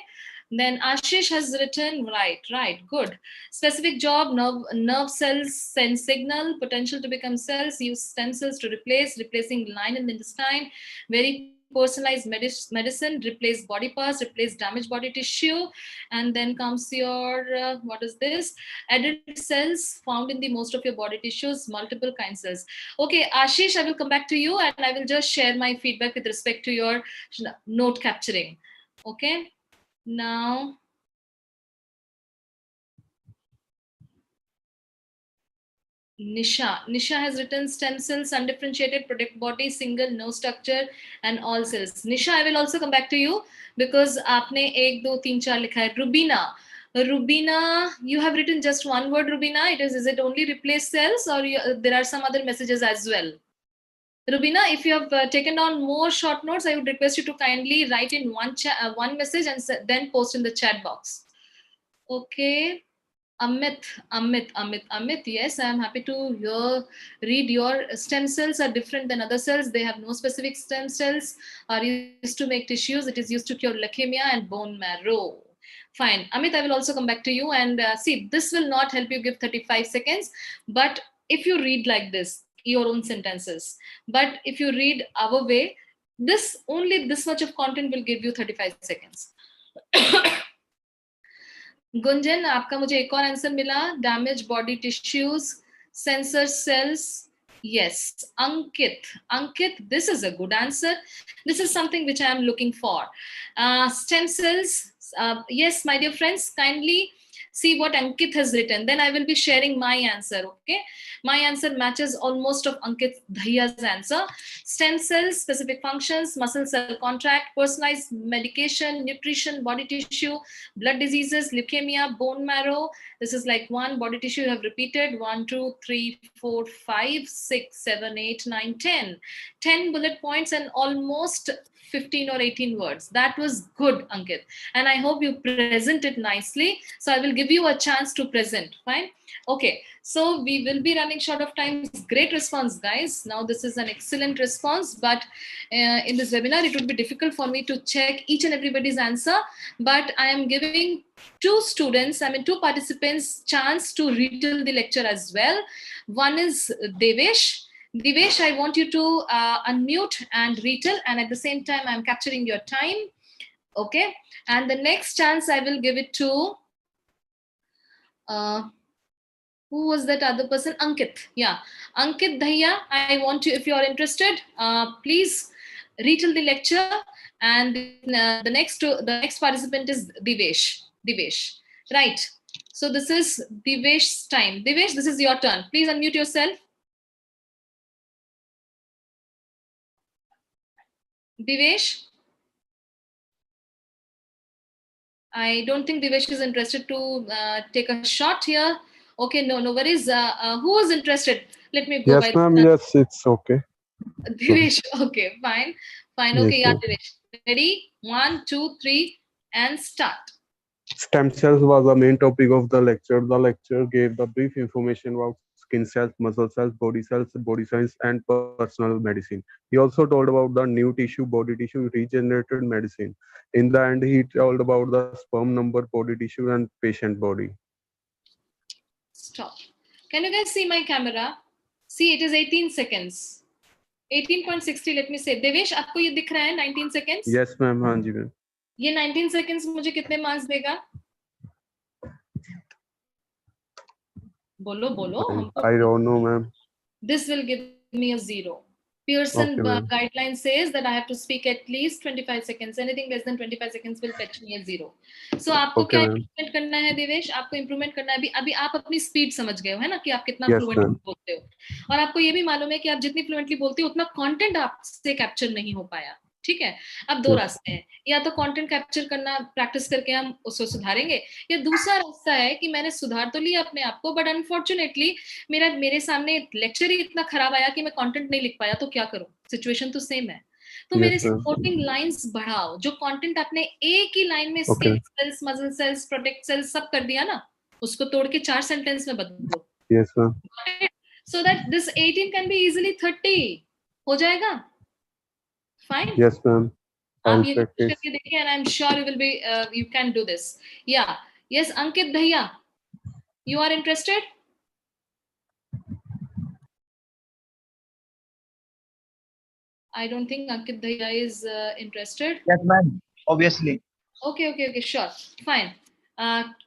Then Ashish has written right, good. Specific job, nerve cells send signal, potential to become cells, use stem cells to replacing line in the intestine, very personalized medicine, replace body parts, replace damaged body tissue. And then comes your, what is this? Added cells found in the most of your body tissues, multiple kind cells. Okay, Ashish, I will come back to you and I will just share my feedback with respect to your note capturing. Okay. Now, Nisha has written stem cells, undifferentiated, protect body, single, no structure, and all cells. Nisha, I will also come back to you because आपने 1, 2, 3, 4 लिखा है. Rubina, you have written just one word, Rubina. Is it only replace cells or there are some other messages as well? Rubina, if you have taken down more short notes, I would request you to kindly write in one message and then post in the chat box. Okay. Amit, yes, I am happy to read your stem cells are different than other cells. They have no specific stem cells, are used to make tissues. It is used to cure leukemia and bone marrow. Fine. Amit, I will also come back to you and see, this will not help you give 35 seconds, but if you read like this, your own sentences, but if you read our way, only this much of content will give you 35 seconds. Gunjan, आपका मुझे एक और answer मिला. Damaged body tissues, sensor cells. Yes, Ankit, this is a good answer. This is something which I am looking for. Stem cells. Yes, my dear friends, kindly see what Ankit has written. Then I will be sharing my answer. Okay, my answer matches almost of Ankit Dhaya's answer. Stem cells, specific functions, muscle cell contract, personalized medication, nutrition, body tissue, blood diseases, leukemia, bone marrow. This is like one body tissue you have repeated. 1, 2, 3, 4, 5, 6, 7, 8, 9, 10. 10 bullet points and almost 15 or 18 words. That was good, Ankit. And I hope you present it nicely. So I will give you a chance to present. Fine. Okay. So we will be running short of time. Great response, guys. Now this is an excellent response, but in this webinar, it would be difficult for me to check each and everybody's answer. But I am giving two participants chance to retell the lecture as well. One is Devesh. Devesh, I want you to unmute and retell, and at the same time, I'm capturing your time. Okay. And the next chance I will give it to, who was that other person? Ankit. Yeah. Ankit Dhaya, I want you, if you are interested, please retell the lecture. And the next participant is Devesh. Devesh. Right. So this is Devesh's time. Devesh, this is your turn. Please unmute yourself. Devesh? I don't think Devesh is interested to take a shot here. Okay, no worries. Who is interested? Let me go. Yes, ma'am. Yes, it's okay. Devesh, okay, fine. Okay, Yes, yeah, ma'am. Devesh. Ready? 1, 2, 3, and start. Stem cells was the main topic of the lecture. The lecture gave the brief information about skin cells, muscle cells, body science, and personal medicine. He also told about the new tissue, body tissue, regenerated medicine. In the end, he told about the sperm number, body tissue, and patient body. Stop. Can you guys see my camera? See, it is 18 seconds. 18.60, let me say. Devesh, आपको ये दिख रहा है 19 seconds? Yes, ma'am. हाँ जी, ma'am. ये 19 seconds मुझे कितने marks देगा? बोलो. I don't know, ma'am. This will give me a 0. Pearson guideline says that I have to speak at least 25 seconds. Anything less than 25 seconds will fetch me a 0. So आपको क्या improvement करना है देवेश? आपको improvement करना है अभी आप अपनी स्पीड समझ गए हो, है ना, कि आप कितना फ्लुएंटली बोलते हो, और आपको ये भी मालूम है कि आप जितनी फ्लुएंटली बोलते हो उतना कंटेंट आपसे कैप्चर नहीं हो पाया. ठीक है. अब दो रास्ते हैं, या तो कंटेंट कैप्चर करना प्रैक्टिस करके हम उसको सुधारेंगे, या दूसरा रास्ता है कि मैंने सुधार तो लिया अपने आप को, बट अनफॉर्चुनेटली मेरे सामने लेक्चर ही इतना खराब आया कि मैं कंटेंट नहीं लिख पाया, तो क्या करूं? सिचुएशन तो सेम है. तो मेरे सपोर्टिंग लाइंस बढ़ाओ. जो कंटेंट आपने एक ही लाइन में skin cells, muscle cells, protect cells सब कर दिया ना, उसको तोड़ के 4 सेंटेंस में बदलो. Yes, ma'am. So that this 18 can be easily 30 हो जाएगा. Fine. Yes, ma'am. आप ये करके देखिए, and I'm sure you will be you can do this. Yeah. Yes, Ankit Dhaya, you are interested? I don't think Ankit Dhaya is interested. Yes, ma'am. Obviously. Okay, sure. Fine.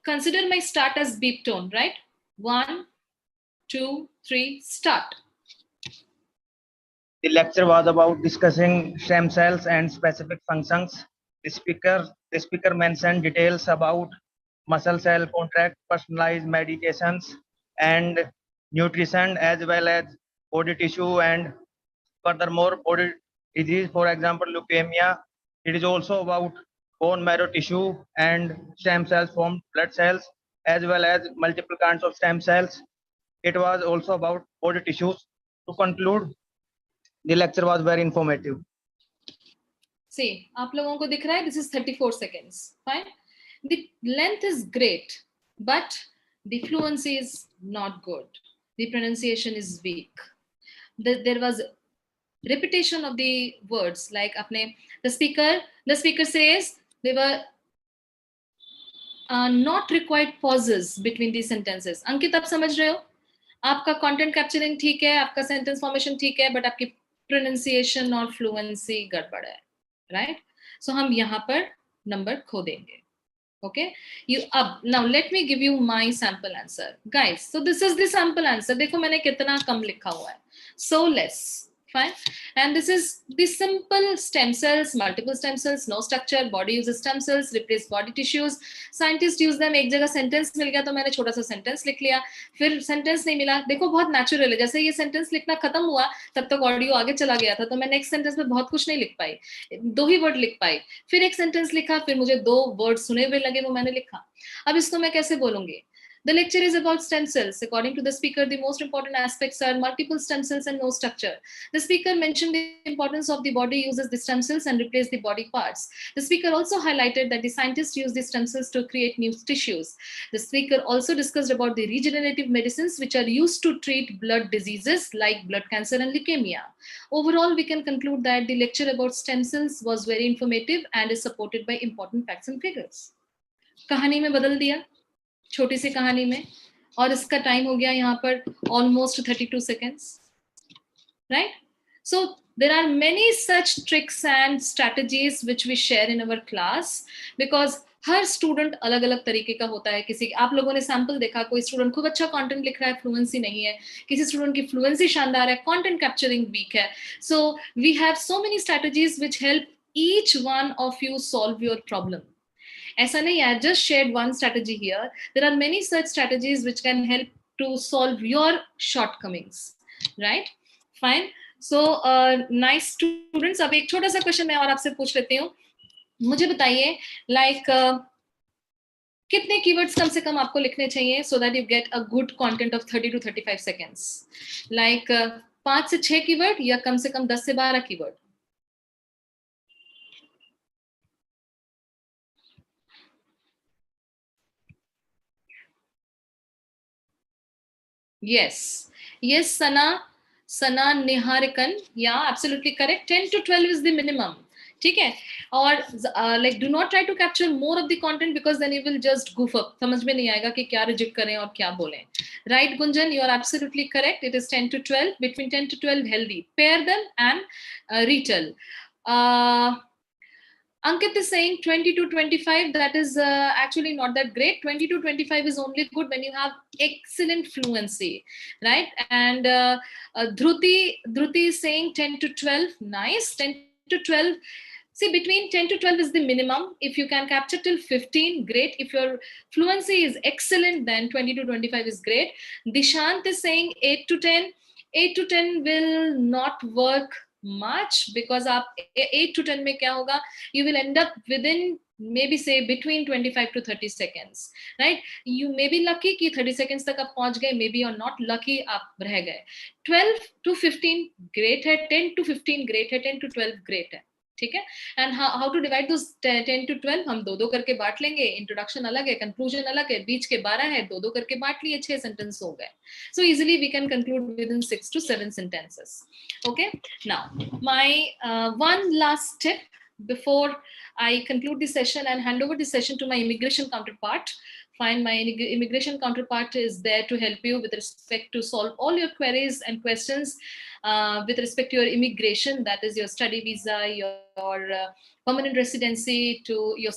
Consider my start as beep tone, right? 1, 2, 3, start. The lecture was about discussing stem cells and specific functions. The speaker mentioned details about muscle cell contract, personalized medications, and nutrition, as well as body tissue and furthermore body disease, for example, leukemia. It is also about bone marrow tissue and stem cells from blood cells, as well as multiple kinds of stem cells. It was also about body tissues. To conclude, the lecture was very informative. See, आप लोगों को दिख रहा है? This is 34 seconds. Fine. The length is great, but the fluency is not good. The pronunciation is weak. There was repetition of the words, like the speaker says there were not required pauses between these sentences. अंकित, आप समझ रहे हो? आपका content capturing ठीक है, आपका sentence formation ठीक है, बट आपकी प्रोनाउंसिएशन और फ्लुएंसी गड़बड़ है, राइट? सो हम यहाँ पर नंबर खो देंगे. Okay, now let me give you my sample answer, guys. So this is the sample answer. देखो मैंने कितना कम लिखा हुआ है. So less. Fine. And this is the simple stem cells, multiple stem cells, no structure, body uses stem cells, replace body tissues. Scientists use them. एक जगह sentence मिल गया तो मैंने छोटा सा sentence लिख लिया, फिर sentence नहीं मिला, देखो बहुत natural है, जैसे ये sentence लिखना खत्म हुआ तब तक ऑडियो आगे चला गया था, तो मैं next sentence में बहुत कुछ नहीं लिख पाई, 2 ही वर्ड लिख पाई, फिर एक sentence लिखा, फिर मुझे 2 वर्ड सुने हुए लगे, वो मैंने लिखा. अब इसको मैं कैसे बोलूंगी? The lecture is about stem cells. According to the speaker, the most important aspects are multiple stem cells and no structure. The speaker mentioned the importance of the body uses the stem cells and replace the body parts. The speaker also highlighted that the scientists use the stem cells to create new tissues. The speaker also discussed about the regenerative medicines which are used to treat blood diseases like blood cancer and leukemia. Overall, we can conclude that the lecture about stem cells was very informative and is supported by important facts and figures. कहानी में बदल दिया, छोटी सी कहानी में, और इसका time हो गया यहाँ पर almost 32 seconds, right? So there are many such tricks and strategies which we share in our class because her student अलग अलग तरीके का होता है. किसी, आप लोगों ने सैंपल देखा, कोई स्टूडेंट खूब अच्छा कंटेंट लिख रहा है, फ्लुएंसी नहीं है, किसी स्टूडेंट की फ्लुएंसी शानदार है, कंटेंट कैप्चरिंग वीक है. So we have so many strategies which help each one of you solve your problem. ऐसा नहीं है, I just shared one strategy here. There are many such strategies which can help to solve your shortcomings, right? Fine. So nice students. अब एक छोटा सा question मैं और आपसे पूछ लेती हूँ. मुझे बताइए like कितने keywords कम से कम आपको लिखने चाहिए so that you get a good content of 30 to 35 seconds. Like 5 से 6 कीवर्ड या कम से कम 10 से 12 keyword? Yes, Sana Niharikan, yeah, absolutely correct. 10 to 12 is the minimum. ठीक है, और like do not try to capture more of the content because then you will just goof up. समझ में नहीं आएगा कि क्या रिजेक्ट करें और क्या बोलें. Right, Gunjan, you are absolutely correct. It is 10 to 12. Between 10 to 12, healthy. Pair them and retell. Ankit is saying 20 to 25. That is actually not that great. 20 to 25 is only good when you have excellent fluency, right? And Dhruti is saying 10 to 12. Nice. 10 to 12. See, between 10 to 12 is the minimum. If you can capture till 15, great. If your fluency is excellent, then 20 to 25 is great. Dishant is saying 8 to 10. 8 to 10 will not work much because आप 8 to 10 में क्या होगा, you will end up within maybe say between 25 to 30 seconds, right? You may be lucky कि 30 seconds तक आप पहुंच गए, maybe you're not lucky, आप रह गए. 12 to 15 great है, 10 to 15 great है, 10 to 12 great है. ठीक है. And how to divide those 10 to 12, हम 2-2 करके बांट लेंगे. इंट्रोडक्शन अलग है, कंक्लूजन अलग है, बीच के 12 है, 2-2 करके बांट लिए, 6 सेंटेंस हो गए. So easily we can conclude within 6 to 7 sentences. Okay, now my one last tip before I conclude the session and hand over the session to my immigration counterpart. Fine, my immigration counterpart is there to help you with respect to solve all your queries and questions with respect to your immigration, that is your study visa, your permanent residency, to your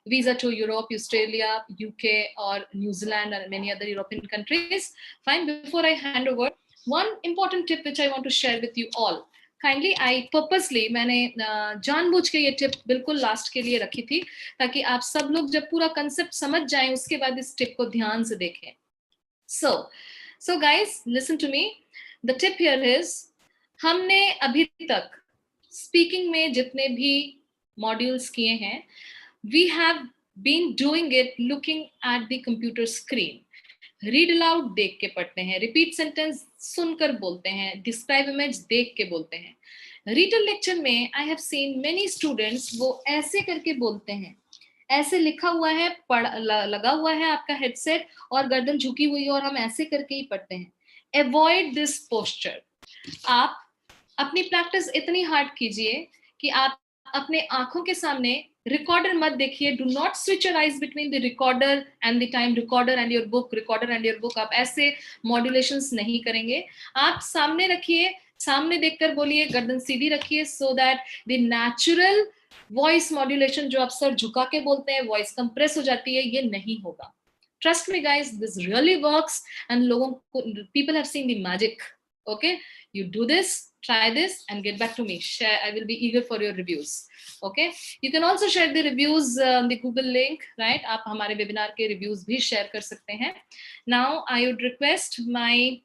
visa to Europe, Australia, UK, or New Zealand, and many other European countries. Fine, before I hand over, one important tip which I want to share with you all. Kindly, I purposely, मैंने जानबूझ के ये tip बिल्कुल last के लिए रखी थी ताकि आप सब लोग जब पूरा कंसेप्ट समझ जाएं उसके बाद इस टिप को ध्यान से देखें. So guys, listen to me. The tip here is, हमने अभी तक स्पीकिंग में जितने भी मॉड्यूल्स किए हैं, we have been doing it looking at the computer screen. Read aloud देख के पढ़ते हैं, रिपीट सेंटेंस सुनकर बोलते हैं, डिस्क्राइब इमेज देख के बोलते हैं. रीटल लेक्चर में I have seen many students वो ऐसे करके बोलते हैं, ऐसे लिखा हुआ है, लगा हुआ है आपका हेडसेट और गर्दन झुकी हुई है और हम ऐसे करके ही पढ़ते हैं. Avoid this posture. आप अपनी प्रैक्टिस इतनी हार्ड कीजिए कि आप अपने आंखों के सामने रिकॉर्डर मत देखिए. Do not switch your eyes between the recorder and the time recorder and your book, recorder and your book. आप ऐसे मॉड्यूलेशंस नहीं करेंगे. आप सामने रखिए, सामने देखकर बोलिए, गर्दन सीधी रखिए, so that the natural voice modulation जो आप सर झुका के बोलते हैं, वॉइस कंप्रेस हो जाती है, ये नहीं होगा. Trust me guys, this really works and लोगों को, people have seen the magic. Okay, you do this, try this and get back to me. Share. I will be eager for your reviews. Okay. You can also share the reviews on the Google link, right? आप हमारे webinar के reviews भी share कर सकते हैं. Now I would request my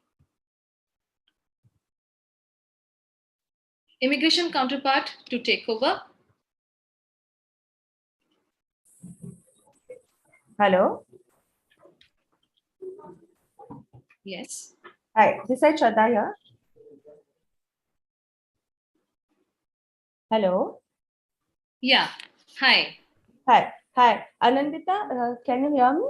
immigration counterpart to take over. Hello. Yes. Hi, this is Shraddha here. Hello. Yeah. Hi. Hi. Anandita, can you hear me?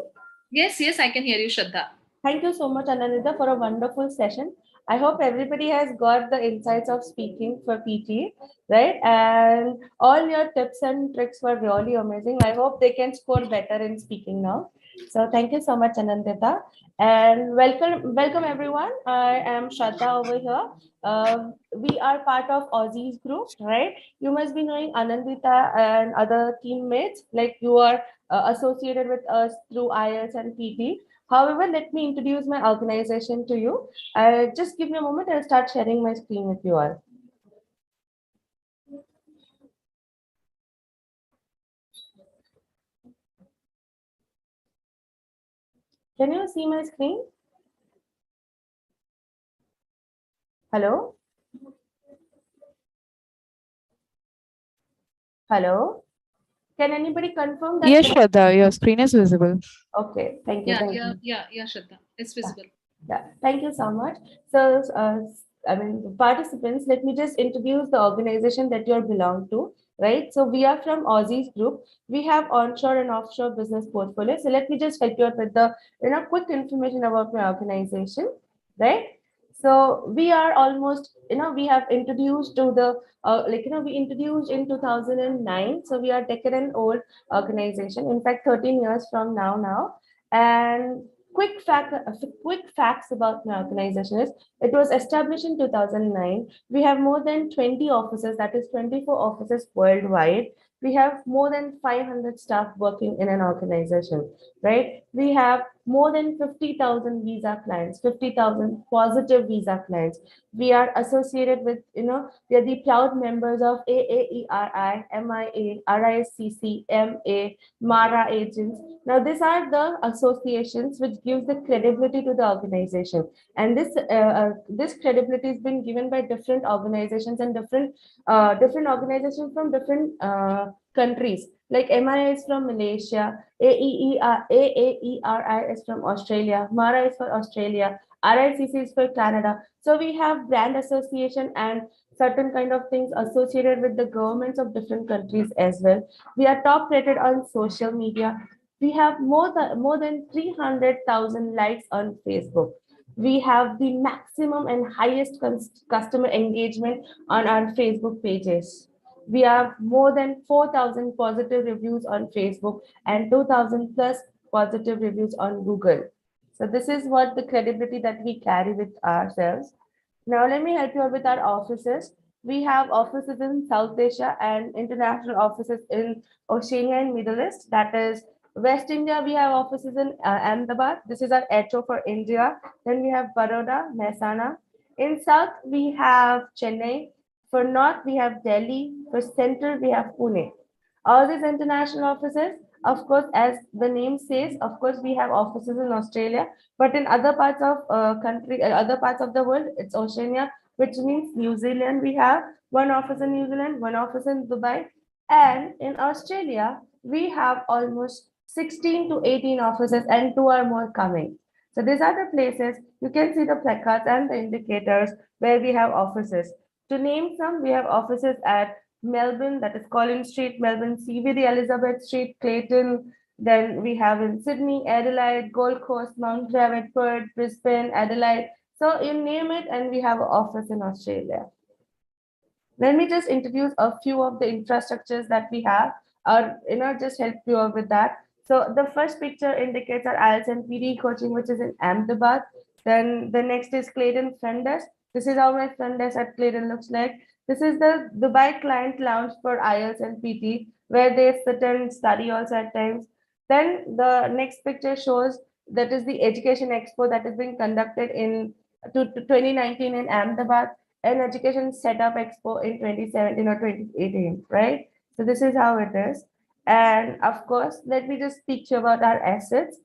Yes, I can hear you, Shraddha. Thank you so much, Anandita, for a wonderful session. I hope everybody has got the insights of speaking for PT, right? And all your tips and tricks were really amazing. I hope they can score better in speaking now. So thank you so much, Anandita. And welcome everyone. I am Shraddha over here. We are part of Aussie's group, right? You must be knowing Anandita and other teammates, like you are associated with us through IELTS and PT. However, let me introduce my organization to you. Just give me a moment. I'll start sharing my screen with you all. Can you see my screen? Hello? Hello? Can anybody confirm that? Yes, Shraddha, your screen is visible. Okay, thank you. Yeah, Shraddha. It's visible. Yeah, thank you so much. So, participants, let me just introduce the organization that you belong to, right? So we are from Aussie's group. We have onshore and offshore business portfolio. So let me just help you out with the quick information about my organization, right? So we are almost, we have introduced to the we introduced in 2009. So we are decade old organization. In fact, 13 years from now. And quick facts about my organization is it was established in 2009. We have more than 20 offices, that is 24 offices worldwide. We have more than 500 staff working in an organization, right? We have more than 50,000 visa clients, 50,000 positive visa clients. We are associated with, we are the proud members of AAERI, MIA, RICC, MA, MARA agents. Now, these are the associations which gives the credibility to the organization. And this credibility has been given by different organizations and different organizations from different countries. Like MIA is from Malaysia, AAERI is from Australia, MARA is for Australia, RICC is for Canada. So we have brand association and certain kind of things associated with the governments of different countries as well. We are top rated on social media. We have more than 300,000 likes on Facebook. We have the maximum and highest customer engagement on our Facebook pages. We have more than 4,000 positive reviews on Facebook and 2,000 plus positive reviews on Google. So this is what the credibility that we carry with ourselves. Now let me help you out with our offices. We have offices in South Asia and international offices in Oceania and Middle East. That is West India. We have offices in Ahmedabad. This is our HO for India. Then we have Baroda, Mehsana. In South, we have Chennai. For North, we have Delhi. For Central, we have Pune. All these international offices, of course, as the name says, of course, we have offices in Australia, but in other parts of other parts of the world, it's Oceania, which means New Zealand. We have one office in New Zealand, one office in Dubai, and in Australia, we have almost 16 to 18 offices, and 2 are more coming. So these are the places you can see the placards and the indicators where we have offices. To name some, we have offices at Melbourne, that is Collins Street, Melbourne, CBD, Elizabeth Street, Clayton. Then we have in Sydney, Adelaide, Gold Coast, Mount Gravatt, Perth, Brisbane, Adelaide. So you name it, and we have an office in Australia. Let me just introduce a few of the infrastructures that we have, or just help you out with that. So the first picture indicates our IELTS and PD coaching, which is in Ahmedabad. Then the next is Clayton front desk. This is how my front desk at Clayton looks like. This is the Dubai client lounge for IELTS and PT, where they sit and study also at times. Then the next picture shows that is the education expo that is being conducted in 2019 in Ahmedabad. an education setup expo in 2017 or 2018, right? So this is how it is. And of course, let me just speak to you about our assets.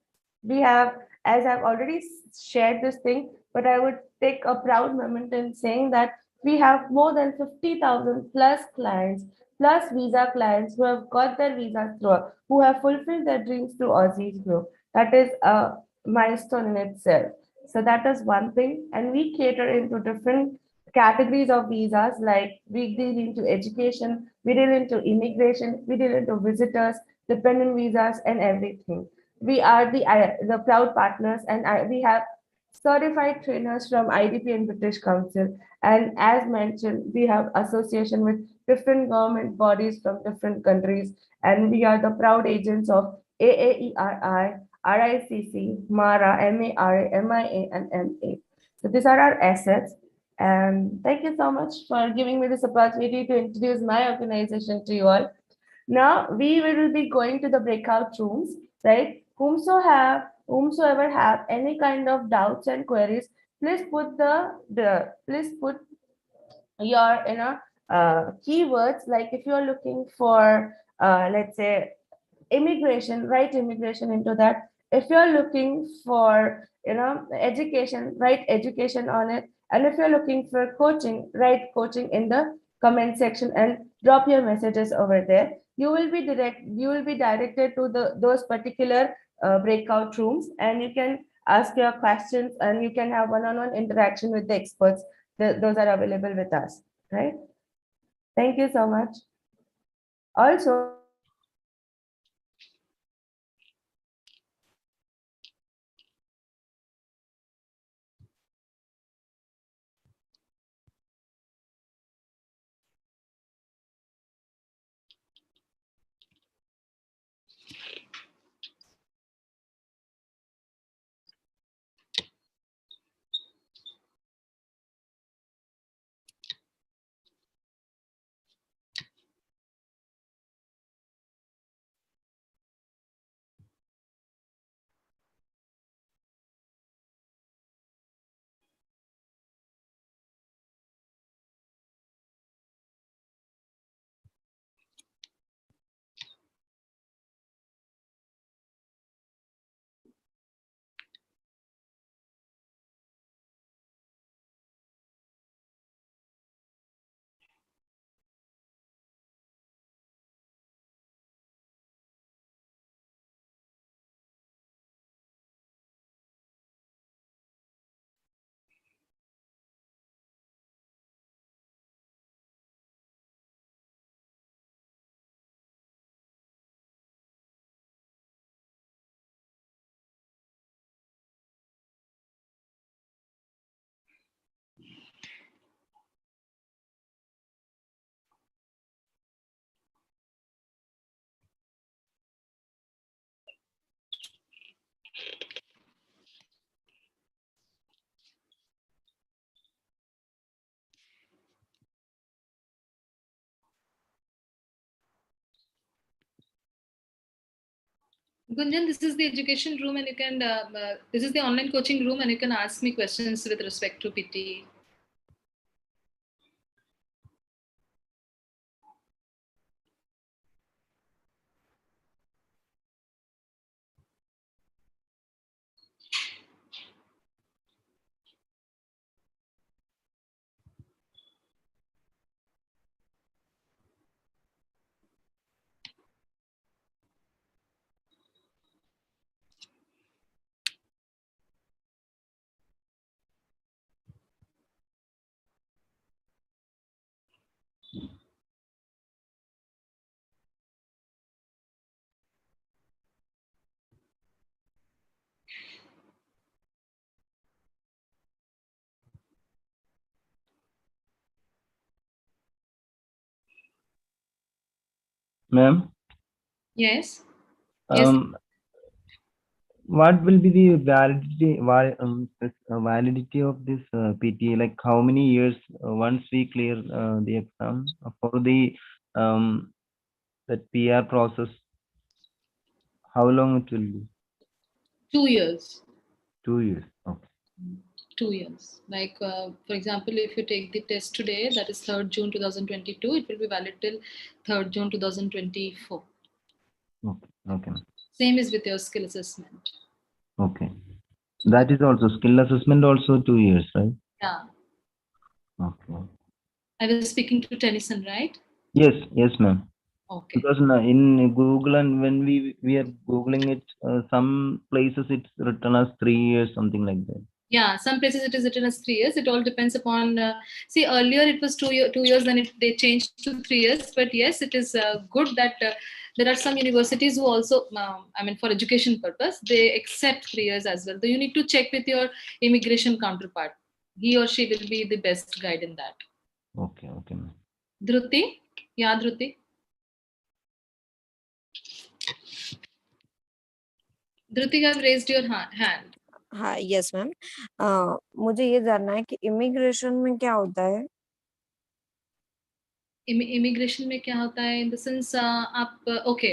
We have, as I've already shared this thing, but I would take a proud moment in saying that we have more than 50,000 plus clients, plus visa clients who have got their visas through, who have fulfilled their dreams through Aussies Group. That is a milestone in itself. So that is one thing. And we cater into different categories of visas, like we deal into education, we deal into immigration, we deal into visitors, dependent visas, and everything. We are the proud partners, and we have certified trainers from IDP and British Council. And as mentioned, we have association with different government bodies from different countries, and we are the proud agents of AAERI, RICC, MARA, MARA, MIA, and MA. So these are our assets. And thank you so much for giving me this opportunity to introduce my organization to you all. Now we will be going to the breakout rooms, right? Whomsoever have any kind of doubts and queries, please put please put your keywords, like if you're looking for let's say immigration, write immigration into that. If you're looking for education, write education on it. And if you're looking for coaching, write coaching in the comment section and drop your messages over there. You will be directed to those particular breakout rooms, and you can ask your questions and you can have one-on-one interaction with the experts. Those are available with us, right? Thank you so much. Also, Gunjan, this is the education room, and you can. This is the online coaching room, and you can ask me questions with respect to PT. Ma'am, Yes. Yes. what will be the validity of this PTA? Like how many years once we clear the exam for the that PR process? How long it will be? 2 years. 2 years. Okay. 2 years. Like, for example, if you take the test today, that is 3rd June 2022, it will be valid till 3rd June 2024. Okay. Okay. Same is with your skill assessment. Okay. That is also skill assessment also 2 years, right? Yeah. Okay. I was speaking to Tennyson, right? Yes, yes, ma'am. Okay. Because in Google and when we are Googling it, some places it's written as 3 years, something like that. Yeah, some places it is written as 3 years. It all depends upon. See, earlier it was 2 years, then they changed to 3 years. But yes, it is good that there are some universities who also, I mean, for education purpose, they accept 3 years as well. So you need to check with your immigration counterpart. He or she will be the best guide in that. Okay, okay, ma'am. Dhruti, yeah, Dhruti. Dhruti, you have raised your hand. हाँ yes ma'am मुझे ये जानना है कि immigration में क्या होता है इमिग्रेशन में क्या होता है इन द सेंस आप okay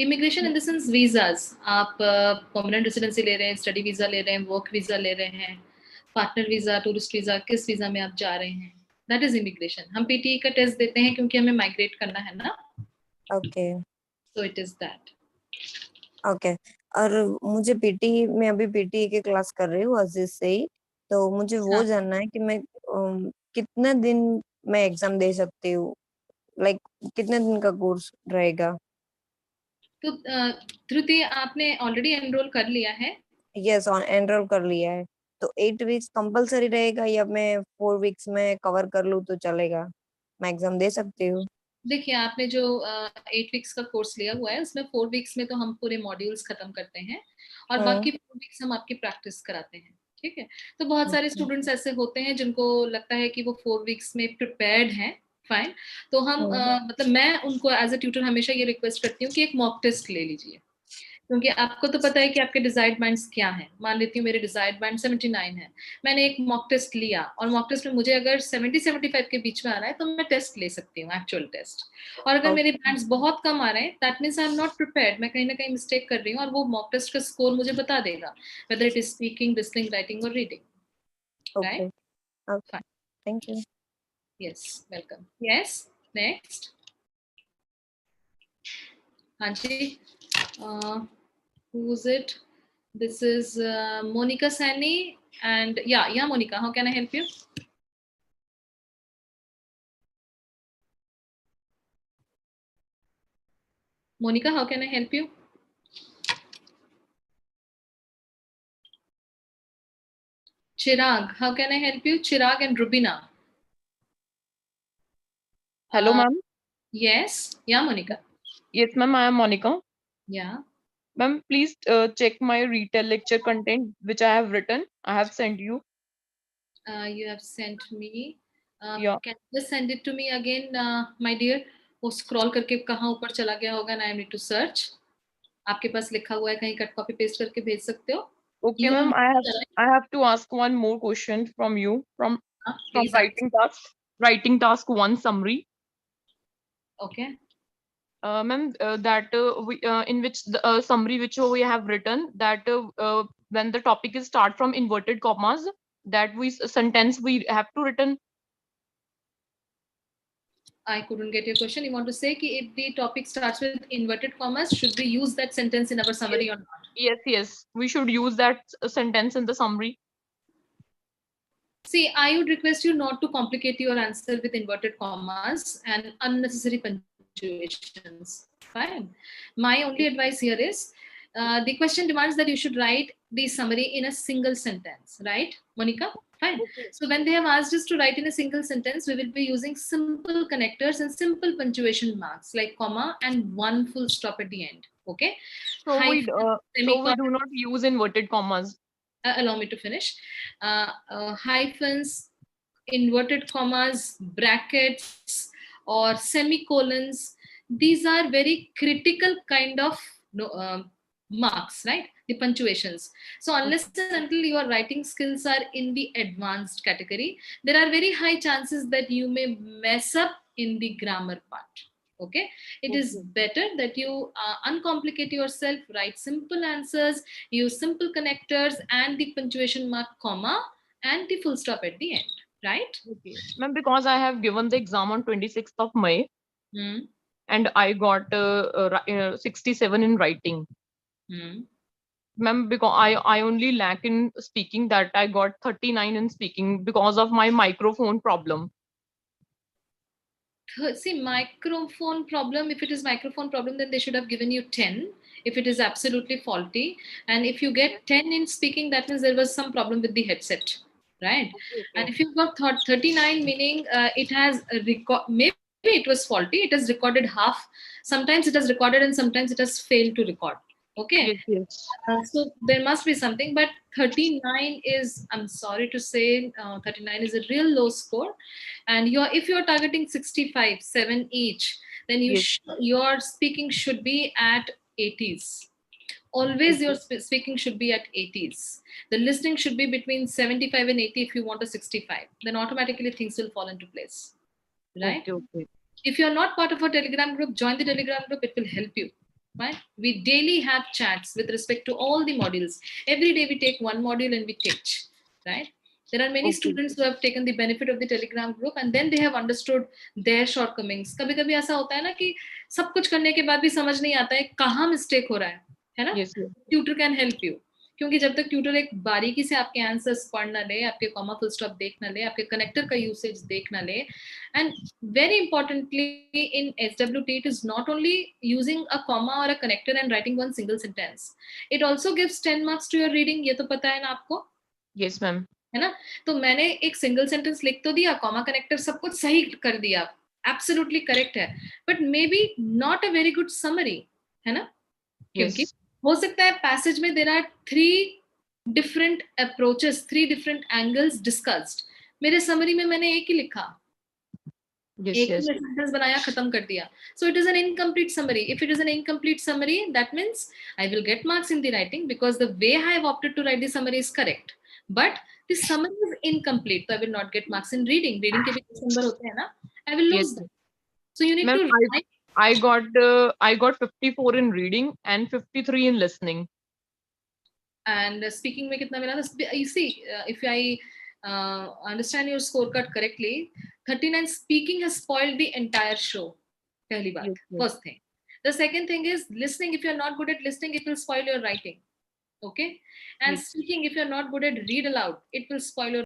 immigration in the sense visas आप परमानेंट रेसिडेंसी ले रहे हैं स्टडी वीजा ले रहे हैं वर्क वीजा ले रहे हैं पार्टनर वीजा टूरिस्ट वीजा किस वीजा में आप जा रहे हैं दैट इज इमिग्रेशन हम पीटीई का टेस्ट देते हैं क्योंकि हमें माइग्रेट करना है ना okay so it is that okay और मुझे पीटी मैं अभी पीटी की क्लास कर रही हूँ अजीज से ही तो मुझे वो हाँ. जानना है कि मैं कितने दिन मैं एग्जाम दे सकती हूँ लाइक कितने दिन का कोर्स रहेगा तो धृति आपने ऑलरेडी एनरोल कर लिया है यस ऑन एनरोल कर लिया है तो 8 वीक्स कंपलसरी रहेगा या मैं 4 वीक्स में कवर कर लूँ तो चलेगा मैं एग्जाम दे सकती हूँ देखिए आपने जो 8 वीक्स का कोर्स लिया हुआ है उसमें 4 वीक्स में तो हम पूरे मॉड्यूल्स खत्म करते हैं और बाकी 4 वीक्स हम आपकी प्रैक्टिस कराते हैं ठीक है तो बहुत सारे स्टूडेंट्स ऐसे होते हैं जिनको लगता है कि वो 4 वीक्स में प्रिपेयर्ड हैं फाइन तो हम मतलब मैं उनको एज अ ट्यूटर हमेशा ये रिक्वेस्ट करती हूँ कि एक मॉक टेस्ट ले लीजिए क्योंकि आपको तो पता है कि आपके डिजायर्ड बैंड्स क्या हैं मान लेती हूँ मेरे डिजायर्ड बैंड 79 है मैंने एक मॉक टेस्ट लिया और मॉक टेस्ट में मुझे अगर 70-75 के बीच में आ रहा है तो मैं टेस्ट ले सकती हूँ एक्चुअल टेस्ट और अगर मेरे बैंड्स बहुत कम आ रहे हैं that means I am not prepared मैं कहीं ना कहीं मिस्टेक कर रही हूँ और वो मॉक टेस्ट का स्कोर मुझे बता देगा whether it is speaking listening writing और reading right okay thank you yes welcome yes next हाँ जी who's it? This is Monica Sani, and yeah, Monica. How can I help you? Monica, how can I help you? Chirag, how can I help you? Chirag and Rubina. Hello, ma'am. Yes, yeah, Monica. Yes, ma'am. I am Monica. Yeah. Ma'am, please check my retail lecture content which I have written. I have sent you. You have sent me. Yeah. Can you just send it to me again, my dear? वो scroll करके कहाँ ऊपर चला गया होगा ना I need to search आपके पास लिखा हुआ है कहीं कट कॉपी पेस्ट करके भेज सकते हो Okay, ma'am. I have to ask one more question from you from writing task 1 summary. Okay. Ma'am, that we in which the summary which we have written that when the topic is start from inverted commas that sentence we have to written. I couldn't get your question. You want to say कि if the topic starts with inverted commas, should we use that sentence in our summary or not? Yes. We should use that sentence in the summary. See, I would request you not to complicate your answer with inverted commas and unnecessary punctuations. Fine. My only advice here is the question demands that you should write the summary in a single sentence, right, Monica? Fine. Okay. So when they have asked us to write in a single sentence, we will be using simple connectors and simple punctuation marks like comma and one full stop at the end. Okay. So we do not use inverted commas. Allow me to finish. Hyphens, inverted commas, brackets, or semicolons. These are very critical kind of marks, right? The punctuations. So unless and until your writing skills are in the advanced category, there are very high chances that you may mess up in the grammar part. Okay, it is better that you uncomplicate yourself, write simple answers, use simple connectors and the punctuation mark comma and the full stop at the end, right? Okay. Ma'am, because I have given the exam on 26th of May Hmm. and I got 67 in writing. Hmm. Ma'am, because I only lack in speaking, that I got 39 in speaking because of my microphone problem. See, microphone problem, if it is microphone problem, then they should have given you 10 if it is absolutely faulty. And if you get 10 in speaking, that means there was some problem with the headset, right? And if you've got 39, meaning it has a record, maybe it was faulty, it has recorded half. Sometimes it has recorded and sometimes it has failed to record. Okay. Yes. So there must be something, but 39 is, I'm sorry to say, 39 is a real low score. And if you're targeting 65, 7 each, then Yes. your speaking should be at 80s. Always your speaking should be at 80s. The listening should be between 75 and 80 if you want a 65. Then automatically things will fall into place, right? Okay. If you're not part of a Telegram group, join the Telegram group. It will help you. Right? We daily have chats with respect to all the modules. Every day we take one module and we teach. Right? There are many students who have taken the benefit of the Telegram group and then they have understood their shortcomings. कभी कभी ऐसा होता है ना कि सब कुछ करने के बाद भी समझ नहीं आता है कहाँ मिस्टेक हो रहा है ना? Yes. Tutor can help you. क्योंकि जब तक ट्यूटर एक बारीकी से आपके आंसर्स पढ़ ना ले, आपके कॉमा फुल स्टॉप देख ना ले, आपके कनेक्टर का यूसेज देख ना ले, and very importantly in SWT it is not only using a comma or a connector and writing one single sentence, it also gives 10 marks to your reading. ये तो पता है ना आपको? Yes, ma'am. है ना? तो मैंने एक सिंगल सेंटेंस लिख तो दिया, कॉमा कनेक्टर सब कुछ सही कर दिया, एब्सोल्युटली करेक्ट है, but may be not a very good summary, है ना? क्योंकि हो सकता है पैसेज में there are 3 different approaches, 3 different angles discussed. मेरे समरी में मैंने एक ही लिखा, एक ही सेंटेंस बनाया, खत्म कर दिया. So it is an incomplete summary. If it is an incomplete summary, that means I will get marks in the writing because the way I have opted to write the summary is correct. But the summary is incomplete, so I will not get marks in reading. Reading के भी कुछ number होते हैं ना, I will lose them. So you need Ma'am, to write. I got 54 in reading and 53 in listening. And speaking में कितना मिला था? You see, if I understand your scorecard correctly, 39 speaking has spoiled the entire show. पहली बात, first thing. The second thing is listening. If you're not good at listening, it will spoil your writing. Okay? And speaking, if you're not good at read aloud, it will spoil your